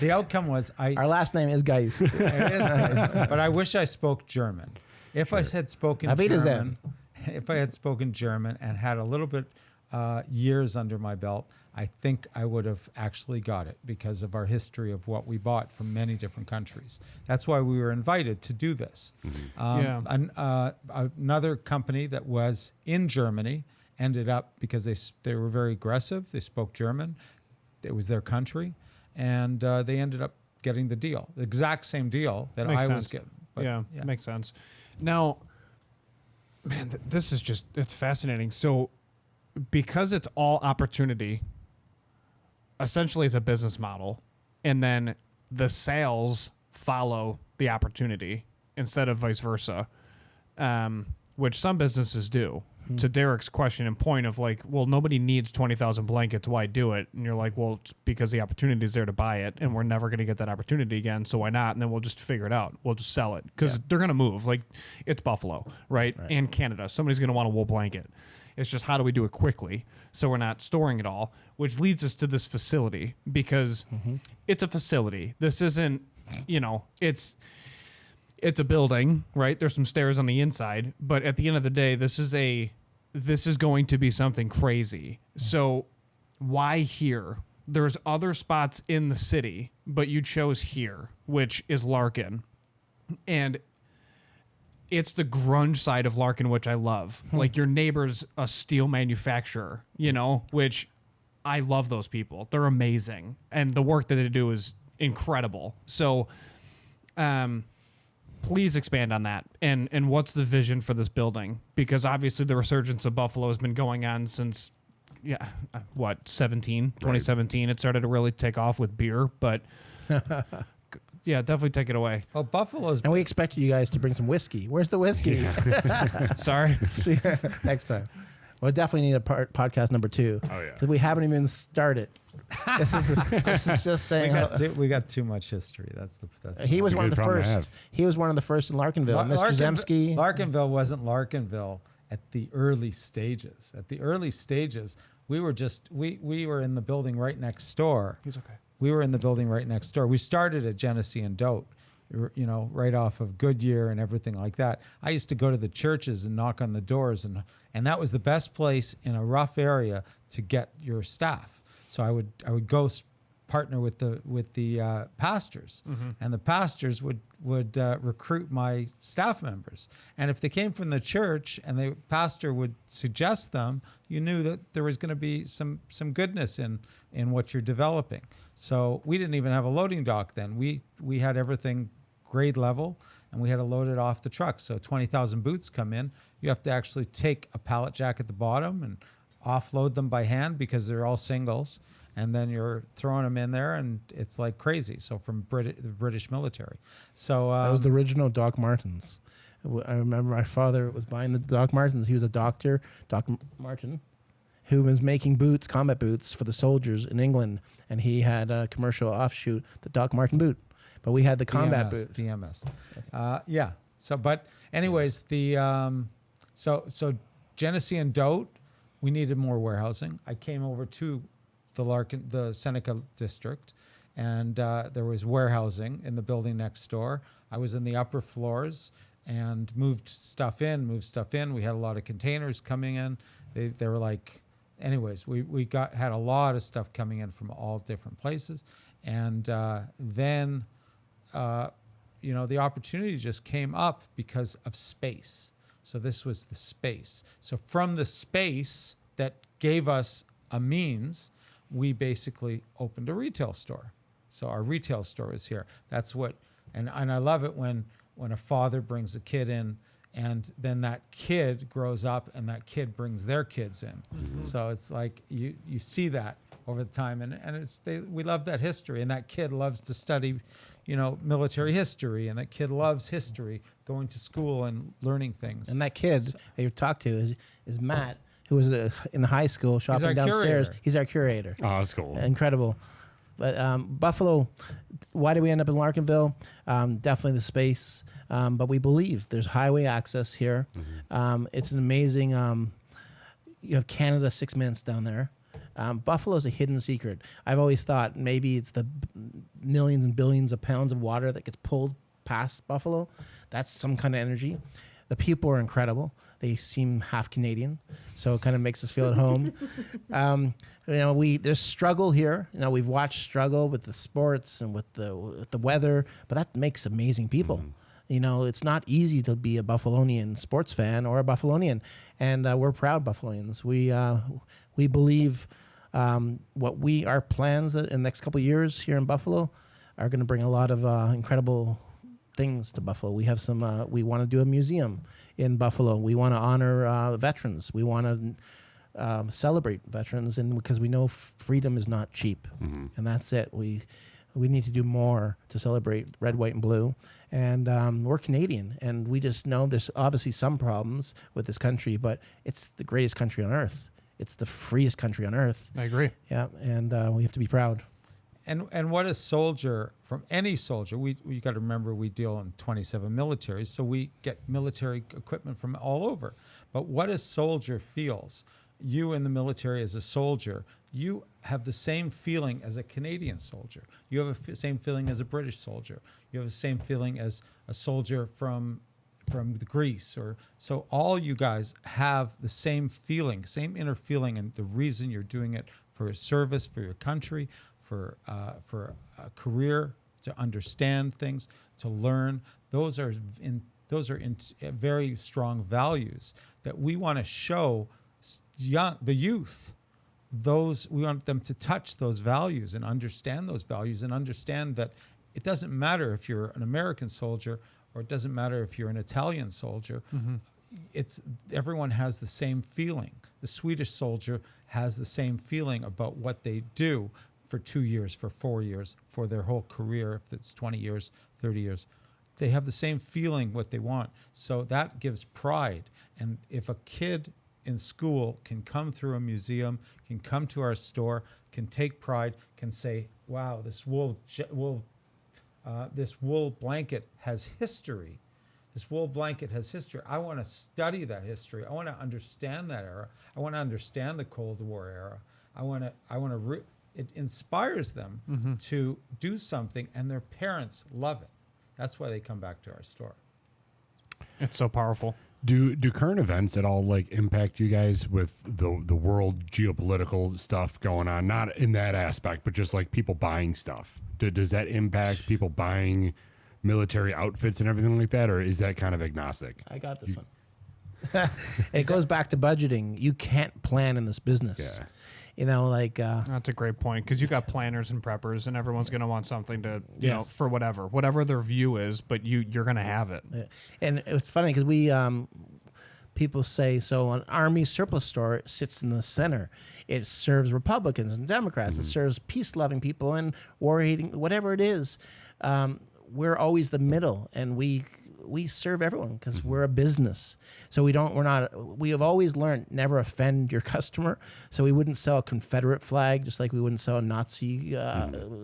the outcome was Our last name is Geist. but I wish I spoke German. If I had spoken Auf German, Wiedersehen. if I had spoken German and had a little bit years under my belt, I think I would have actually got it because of our history of what we bought from many different countries. That's why we were invited to do this. Another company that was in Germany ended up, because they were very aggressive, they spoke German, it was their country, and they ended up getting the deal, the exact same deal that Makes I sense. was getting. But, yeah, makes sense. Now, man, this is it's fascinating. So, because it's all opportunity, essentially it's a business model, and then the sales follow the opportunity instead of vice versa, which some businesses do. To Derek's question and point of like, well, nobody needs 20,000 blankets. Why do it? And you're like, well, it's because the opportunity is there to buy it, and we're never going to get that opportunity again. So why not? And then we'll just figure it out. We'll just sell it because they're going to move. Like, it's Buffalo, right? And Canada. Somebody's going to want a wool blanket. It's just how do we do it quickly so we're not storing it all, which leads us to this facility because it's a facility. This isn't, it's a building, right? There's some stairs on the inside, but at the end of the day, this is going to be something crazy. So why here? There's other spots in the city, but you chose here, which is Larkin. And it's the grunge side of Larkin, which I love. Like, your neighbor's a steel manufacturer, which I love those people. They're amazing. And the work that they do is incredible. So, please expand on that. And what's the vision for this building? Because obviously the resurgence of Buffalo has been going on since, 2017. It started to really take off with beer, but yeah, definitely take it away. Oh, Buffalo's. And we expect you guys to bring some whiskey. Where's the whiskey? Sorry. Next time. We'll definitely need a podcast number 2. Oh, yeah. Because we haven't even started. This is just saying. We got too much history. That's He was a one of good the problem to first. have. He was one of the first in Larkinville. Mr. Zemsky. Larkinville wasn't Larkinville at the early stages. At the early stages, we were in the building right next door. He's okay. We were in the building right next door. We started at Genesee and Dote, right off of Goodyear and everything like that. I used to go to the churches and knock on the doors, and that was the best place in a rough area to get your staff. So I would go partner with the pastors, and the pastors would recruit my staff members. And if they came from the church and the pastor would suggest them, you knew that there was going to be some goodness in what you're developing. So we didn't even have a loading dock then. We had everything grade level, and we had to load it off the truck. So 20,000 boots come in. You have to actually take a pallet jack at the bottom and offload them by hand because they're all singles. And then you're throwing them in there, and it's like crazy. So from the British military. So That was the original Doc Martens. I remember my father was buying the Doc Martens. He was a doctor, Doc Martin, who was making boots, combat boots for the soldiers in England. And he had a commercial offshoot, the Doc Martin boot. But we had the combat boot. The MS. Yeah. So, but anyways, so Genesee and Dote, we needed more warehousing. I came over to the Seneca district, and there was warehousing in the building next door. I was in the upper floors and moved stuff in. We had a lot of containers coming in. They were like, anyways, we had a lot of stuff coming in from all different places, and then the opportunity just came up because of space. So this was the space. So from the space that gave us a means, we basically opened a retail store. So our retail store is here. That's what, and I love it when a father brings a kid in, and then that kid grows up and that kid brings their kids in. Mm-hmm. So it's like you see that over the time, and we love that history, and that kid loves to study, military history, and that kid loves history, going to school and learning things. And that kid that you talked to is Matt, who was in high school shopping downstairs. Curator. He's our curator. Oh, that's cool. Incredible. But Buffalo, why did we end up in Larkinville? Definitely the space. But we believe there's highway access here. Mm-hmm. It's an amazing, you have Canada 6 minutes down there. Buffalo's a hidden secret. I've always thought maybe it's the millions and billions of pounds of water that gets pulled past Buffalo. That's some kind of energy. The people are incredible. They seem half Canadian, so it kind of makes us feel at home. There's struggle here. We've watched struggle with the sports and with the weather, but that makes amazing people. Mm-hmm. It's not easy to be a Buffalonian sports fan or a Buffalonian, and we're proud Buffalonians. We believe our plans in the next couple of years here in Buffalo are going to bring a lot of incredible things to Buffalo. We have some. We want to do a museum in Buffalo. We want to honor veterans. We want to celebrate veterans, and because we know freedom is not cheap, mm-hmm. and that's it. We need to do more to celebrate red, white, and blue. And we're Canadian, and we just know there's obviously some problems with this country, but it's the greatest country on earth. It's the freest country on earth. I agree. Yeah, and we have to be proud. And what a soldier, from any soldier, we got to remember we deal in 27 militaries, so we get military equipment from all over. But what a soldier feels, you in the military as a soldier, you have the same feeling as a Canadian soldier. You have the same feeling as a British soldier. You have the same feeling as a soldier from Greece. So all you guys have the same feeling, same inner feeling, and the reason you're doing it for service, for your country, for a career, to understand things, to learn. Those are very strong values that we want to show the youth we want them to touch those values and understand those values and understand that it doesn't matter if you're an American soldier or it doesn't matter if you're an Italian soldier. Everyone has the same feeling. The Swedish soldier has the same feeling about what they do for 2 years, for 4 years, for their whole career, if it's 20 years, 30 years. They have the same feeling what they want. So that gives pride. And if a kid in school can come through a museum, can come to our store, can take pride, can say, wow, this wool blanket has history. This wool blanket has history. I want to study that history. I want to understand that era. I want to understand the Cold War era. It inspires them to do something, and their parents love it. That's why they come back to our store. It's so powerful. Do current events at all like impact you guys with the world geopolitical stuff going on? Not in that aspect, but just like people buying stuff. Does that impact people buying military outfits and everything like that, or is that kind of agnostic? I got this one. It goes back to budgeting. You can't plan in this business. Yeah. You know, like That's a great point, because you got planners and preppers, and everyone's going to want something to, you know, for whatever their view is, but you're going to have it. and it's funny because we people say, so an Army surplus store sits in the center. It serves Republicans and Democrats. It serves peace-loving people and war-hating, whatever it is. We're always the middle, and we serve everyone because we're a business. So we have always learned never offend your customer. So we wouldn't sell a Confederate flag, just like we wouldn't sell a Nazi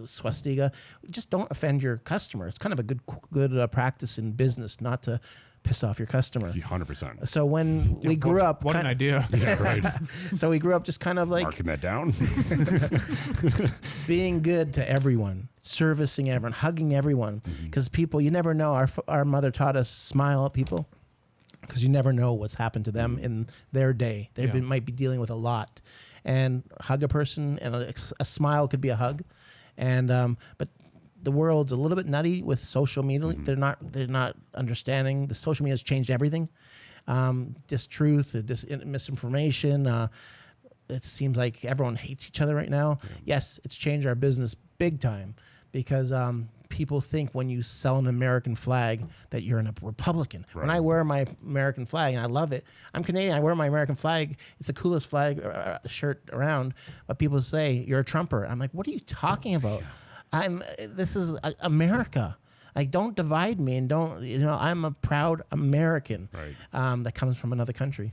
swastika. Just don't offend your customer. It's kind of a good practice in business not to piss off your customer. 100%. So when we grew up, What an idea. Yeah, right. so we grew up just kind of like Marking that down. being good to everyone, servicing everyone, hugging everyone. Because people, you never know. Our mother taught us smile at people, because you never know what's happened to them in their day. They might be dealing with a lot, and hug a person, and a smile could be a hug. And but the world's a little bit nutty with social media. They're not understanding. The social media has changed everything. Distruth, misinformation. It seems like everyone hates each other right now. Yes, it's changed our business big time, because people think when you sell an American flag that you're a Republican. Right. When I wear my American flag, and I love it, I'm Canadian, I wear my American flag, it's the coolest flag shirt around, but people say, you're a Trumper. I'm like, what are you talking about? This is America. Like, don't divide me, and I'm a proud American that comes from another country.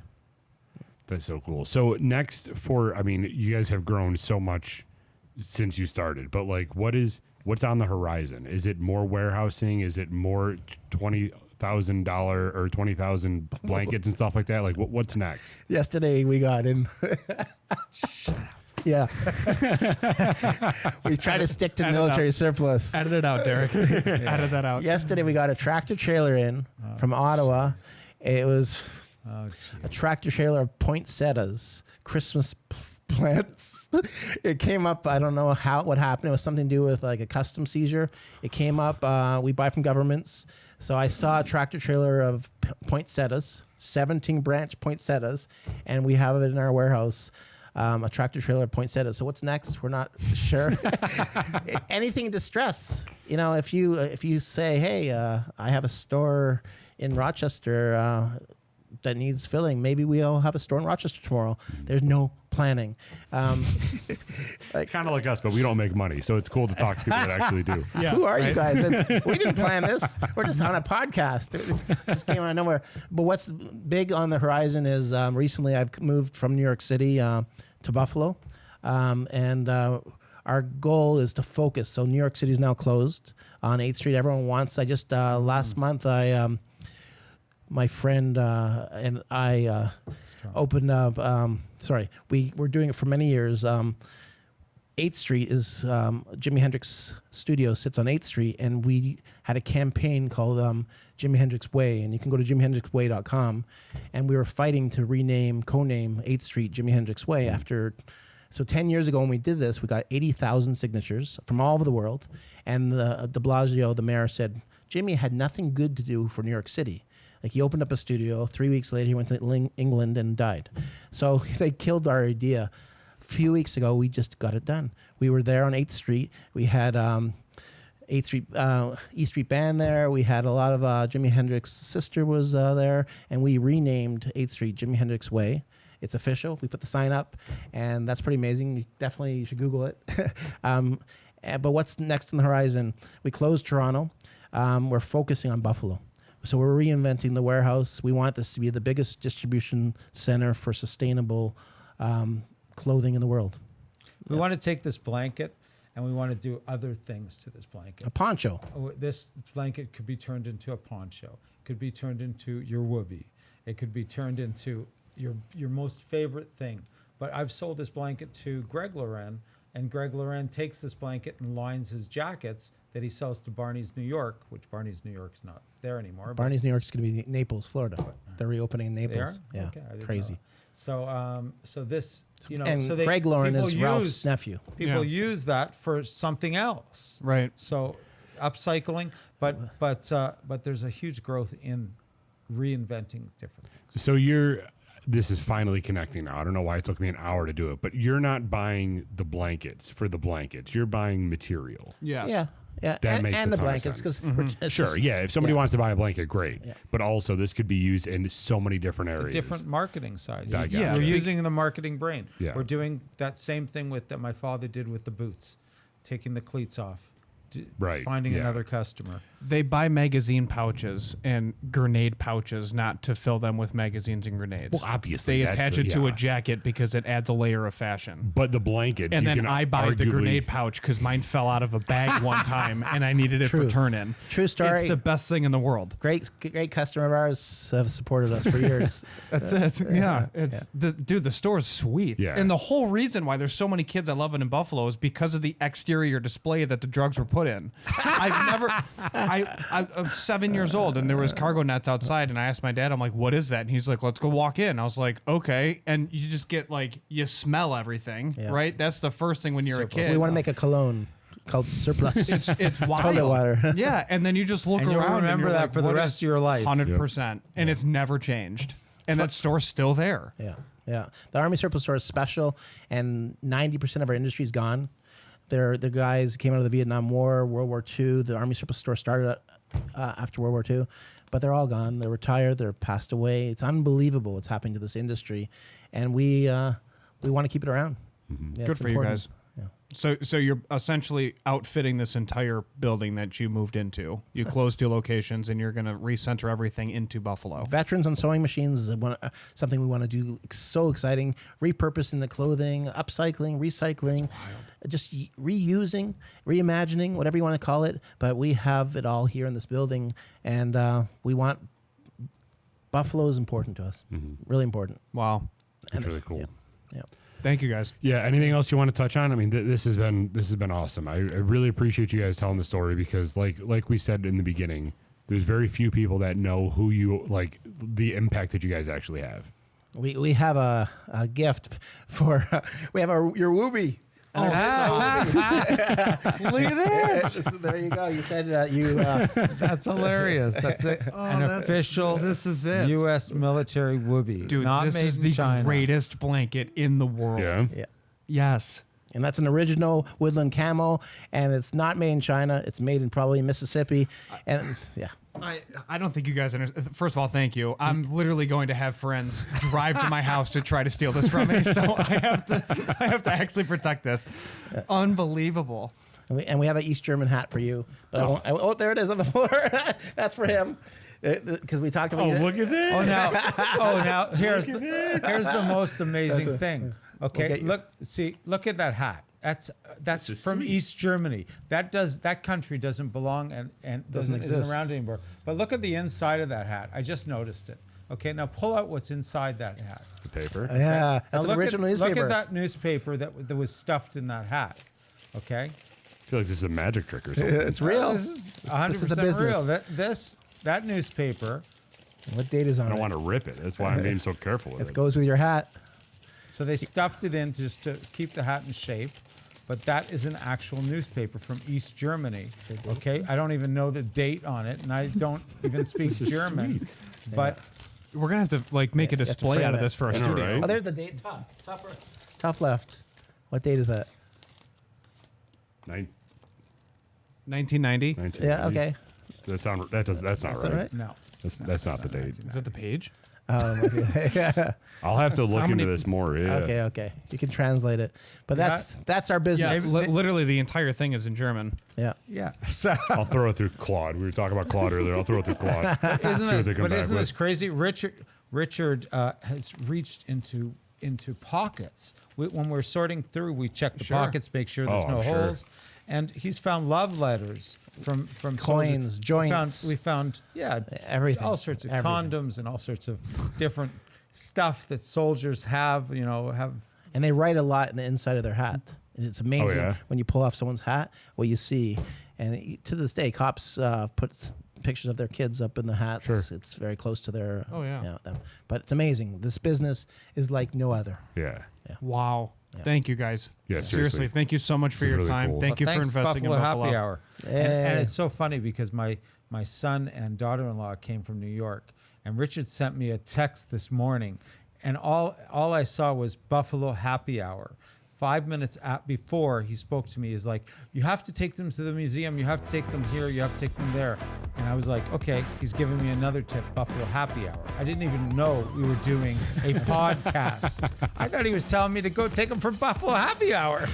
That's so cool. So next you guys have grown so much since you started, but like, what's on the horizon? Is it more warehousing? Is it more $20,000 or 20,000 blankets and stuff like that? Like, what's next? Yesterday we got in. Shut up. Yeah. We try to stick to military surplus. Edit it out, Derek. Edit that out. Yesterday we got a tractor trailer in from Ottawa. It was a tractor trailer of poinsettias, Christmas plants. It came up, I don't know what happened. It was something to do with like a custom seizure. It came up, we buy from governments. So I saw a tractor trailer of poinsettias, 17 branch poinsettias, and we have it in our warehouse. A tractor trailer of poinsettias. So what's next? We're not sure. Anything in distress. You know, if you say, hey, I have a store in Rochester that needs filling, maybe we'll have a store in Rochester tomorrow. There's no planning. It's kind of like us, but we don't make money, so it's cool to talk to people that actually do. Yeah, Who are you guys? And we didn't plan this. We're just on a podcast. This came out of nowhere. But what's big on the horizon is recently I've moved from New York City to Buffalo, and our goal is to focus. So New York City is now closed on 8th Street. Everyone wants. I just last month my friend and I opened up. We were doing it for many years. 8th Street is Jimi Hendrix studio sits on 8th Street, and we had a campaign called Jimi Hendrix Way, and you can go to jimihendrixway.com, and we were fighting to co-name 8th Street Jimi Hendrix Way after. So 10 years ago when we did this, we got 80,000 signatures from all over the world, and de Blasio, the mayor, said Jimmy had nothing good to do for New York City. Like, he opened up a studio. 3 weeks later, he went to England and died. So they killed our idea. few weeks ago, we just got it done. We were there on 8th Street. We had 8th Street, East Street Band there. We had a lot of Jimi Hendrix's sister was there, and we renamed 8th Street Jimi Hendrix Way. It's official. We put the sign up, and that's pretty amazing. You should Google it. But what's next on the horizon? We closed Toronto. We're focusing on Buffalo. So we're reinventing the warehouse. We want this to be the biggest distribution center for sustainable clothing in the world. We want to take this blanket and we want to do other things to this blanket. A poncho. This blanket could be turned into a poncho. It could be turned into your whoopee. It could be turned into your most favorite thing. But I've sold this blanket to Greg Loren, and Greg Loren takes this blanket and lines his jackets that he sells to Barney's New York, which Barney's New York's not there anymore. Barney's New York's going to be Naples, Florida. They're reopening in Naples. They are? Yeah, Okay, I didn't crazy. know. So this, And so Greg Lauren is people Ralph's nephew. People use that for something else, Right. So upcycling, but there's a huge growth in reinventing different things. So this is finally connecting now. I don't know why it took me an hour to do it, but you're not buying the blankets for the blankets. You're buying material. Yes. Yeah. Yeah, That makes a and the ton of blankets sense. because Sure, yeah. If somebody wants to buy a blanket, great. Yeah. But also, this could be used in so many different areas. Different marketing side. I got We're you. using the marketing brain. Yeah. We're doing that same thing that my father did with the boots, taking the cleats off, Right, finding yeah. another customer. They buy magazine pouches and grenade pouches not to fill them with magazines and grenades. Well, obviously, They that's attach the- it to yeah. a jacket because it adds a layer of fashion. But the blankets, And you then can I buy the arguably- grenade pouch because mine fell out of a bag one time and I needed it for True. turn-in. True story. It's the best thing in the world. great customer of ours have supported us for years. That's it. Yeah. Dude, the store's sweet. Yeah. And the whole reason why there's so many kids that love it in Buffalo is because of the exterior display that the drugs were put in. I'm 7 years old and there was cargo nets outside and I asked my dad, I'm like, what is that? And he's like, let's go walk in. I was like, okay. And you just get you smell everything, Yeah. right? That's the first thing when you're a kid. We want to make a cologne called Surplus. It's wild. Toilet water. Yeah, and then you just look And you'll around remember and you're that like, for the what rest is of your life. 100%. And it's never changed. And that store's still there. Yeah, yeah. The Army Surplus store is special, and 90% of our industry is gone. They're the guys came out of the Vietnam War, World War II. The Army Surplus store started after World War II, but they're all gone. They're retired. They're passed away. It's unbelievable what's happening to this industry, and we want to keep it around. Yeah, Good it's for you important. guys. Yeah. So you're essentially outfitting this entire building that you moved into. You closed 2 locations and you're going to recenter everything into Buffalo. Veterans on sewing machines is something we want to do. So exciting. Repurposing the clothing, upcycling, recycling, just reusing, reimagining, whatever you want to call it. But we have it all here in this building, and we want Buffalo is important to us. Really important. Wow. It's really cool. Yeah. Thank you guys. Yeah. Anything else you want to touch on? I mean, this has been awesome. I really appreciate you guys telling the story because, like we said in the beginning, there's very few people that know who you like, the impact that you guys actually have. We have a gift for we have your Wooby. Look at that. There you go. You said you. That's hilarious. That's an official. This is it. U.S. military whoopee. Dude, not this made is in the China. greatest blanket in the world. Yeah. Yeah. Yes. And that's an original woodland camo, and it's not made in China. It's made in probably Mississippi, and yeah. I don't think you guys understand. First of all, thank you. I'm literally going to have friends drive to my house to try to steal this from me, so I have to actually protect this. Unbelievable. And we have an East German hat for you, but I won't. There it is on the floor. That's for him, because we talked about. Look at that. Now here's the most amazing thing. Okay, look at that hat. That's from East Germany. That country doesn't belong and isn't exist. around anymore. But look at the inside of that hat. I just noticed it. Okay, now pull out what's inside that hat. The paper. Yeah, Now that's an original newspaper. Look at that newspaper that was stuffed in that hat. Okay, I feel like this is a magic trick or something. It's real. This is This is the 100% business. real. That newspaper. What date is on I don't it? want to rip it. That's why I'm being so careful with It it. goes with your hat. So they stuffed it in just to keep the hat in shape. But that is an actual newspaper from East Germany. Okay, I don't even know the date on it, and I don't even speak German. But We're gonna have to make a to display frame out of it. this for a I know, studio. right? Oh, there's the date. Top left. What date is that? 1990. 1990. Yeah. Okay. That's not That's right. right. No. That's not the date. Is that the page? Okay. I'll have to look How into many- this more. Yeah. Okay. You can translate it, but that's our business. Literally the entire thing is in German. Yeah. Yeah. So I'll throw it through Claude. We were talking about Claude earlier. I'll throw it through Claude. See what they isn't come back this with. crazy? Richard has reached into pockets. When we're sorting through, we check the Sure. pockets, make sure there's Oh, no I'm sure. holes. And he's found love letters from Coins, soldiers. joints. We found Everything. all sorts of Everything. condoms and all sorts of different stuff that soldiers have. And they write a lot in the inside of their hat. And it's amazing yeah? when you pull off someone's hat, what you see. And to this day, cops put pictures of their kids up in the hats. Sure. It's very close to their. Oh, yeah. Them. But it's amazing. This business is like no other. Yeah. Wow. Thank you guys. Yeah, seriously. seriously. Thank you so much for This is your really time. cool. Thank you for Thanks, investing Buffalo in Buffalo. Happy Hour. And Yeah. it's so funny because my son and daughter-in-law came from New York, and Richard sent me a text this morning, and all I saw was Buffalo Happy Hour. 5 minutes before he spoke to me, is like, you have to take them to the museum, you have to take them here, you have to take them there. And I was like, okay, he's giving me another tip, Buffalo Happy Hour. I didn't even know we were doing a podcast. I thought he was telling me to go take them for Buffalo Happy Hour.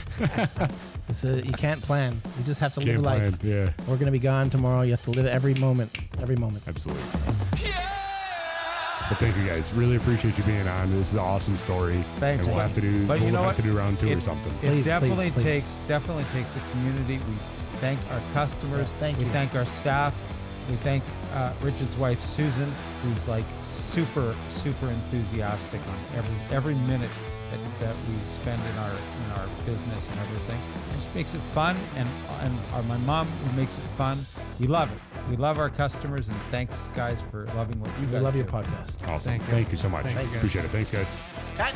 You can't plan. You just have to live Can't life. plan, yeah. We're going to be gone tomorrow. You have to live every moment. Every moment. Absolutely. But thank you guys. Really appreciate you being on. This is an awesome story. Thanks, And we'll have to do. but you we'll know have what? to do round 2 or It- something. It Please, definitely please. takes a community. We thank our customers. Yeah, thank we you. thank our staff. We thank Richard's wife Susan, who's like super enthusiastic on every minute that we spend in our business and everything. It just makes it fun, and my mom, who makes it fun. We love it. We love our customers, and thanks guys for loving what you We guys love do. your podcast. Awesome. Thank you. Thank you so much. Thank you, guys. Appreciate it. Thanks, guys. Cut.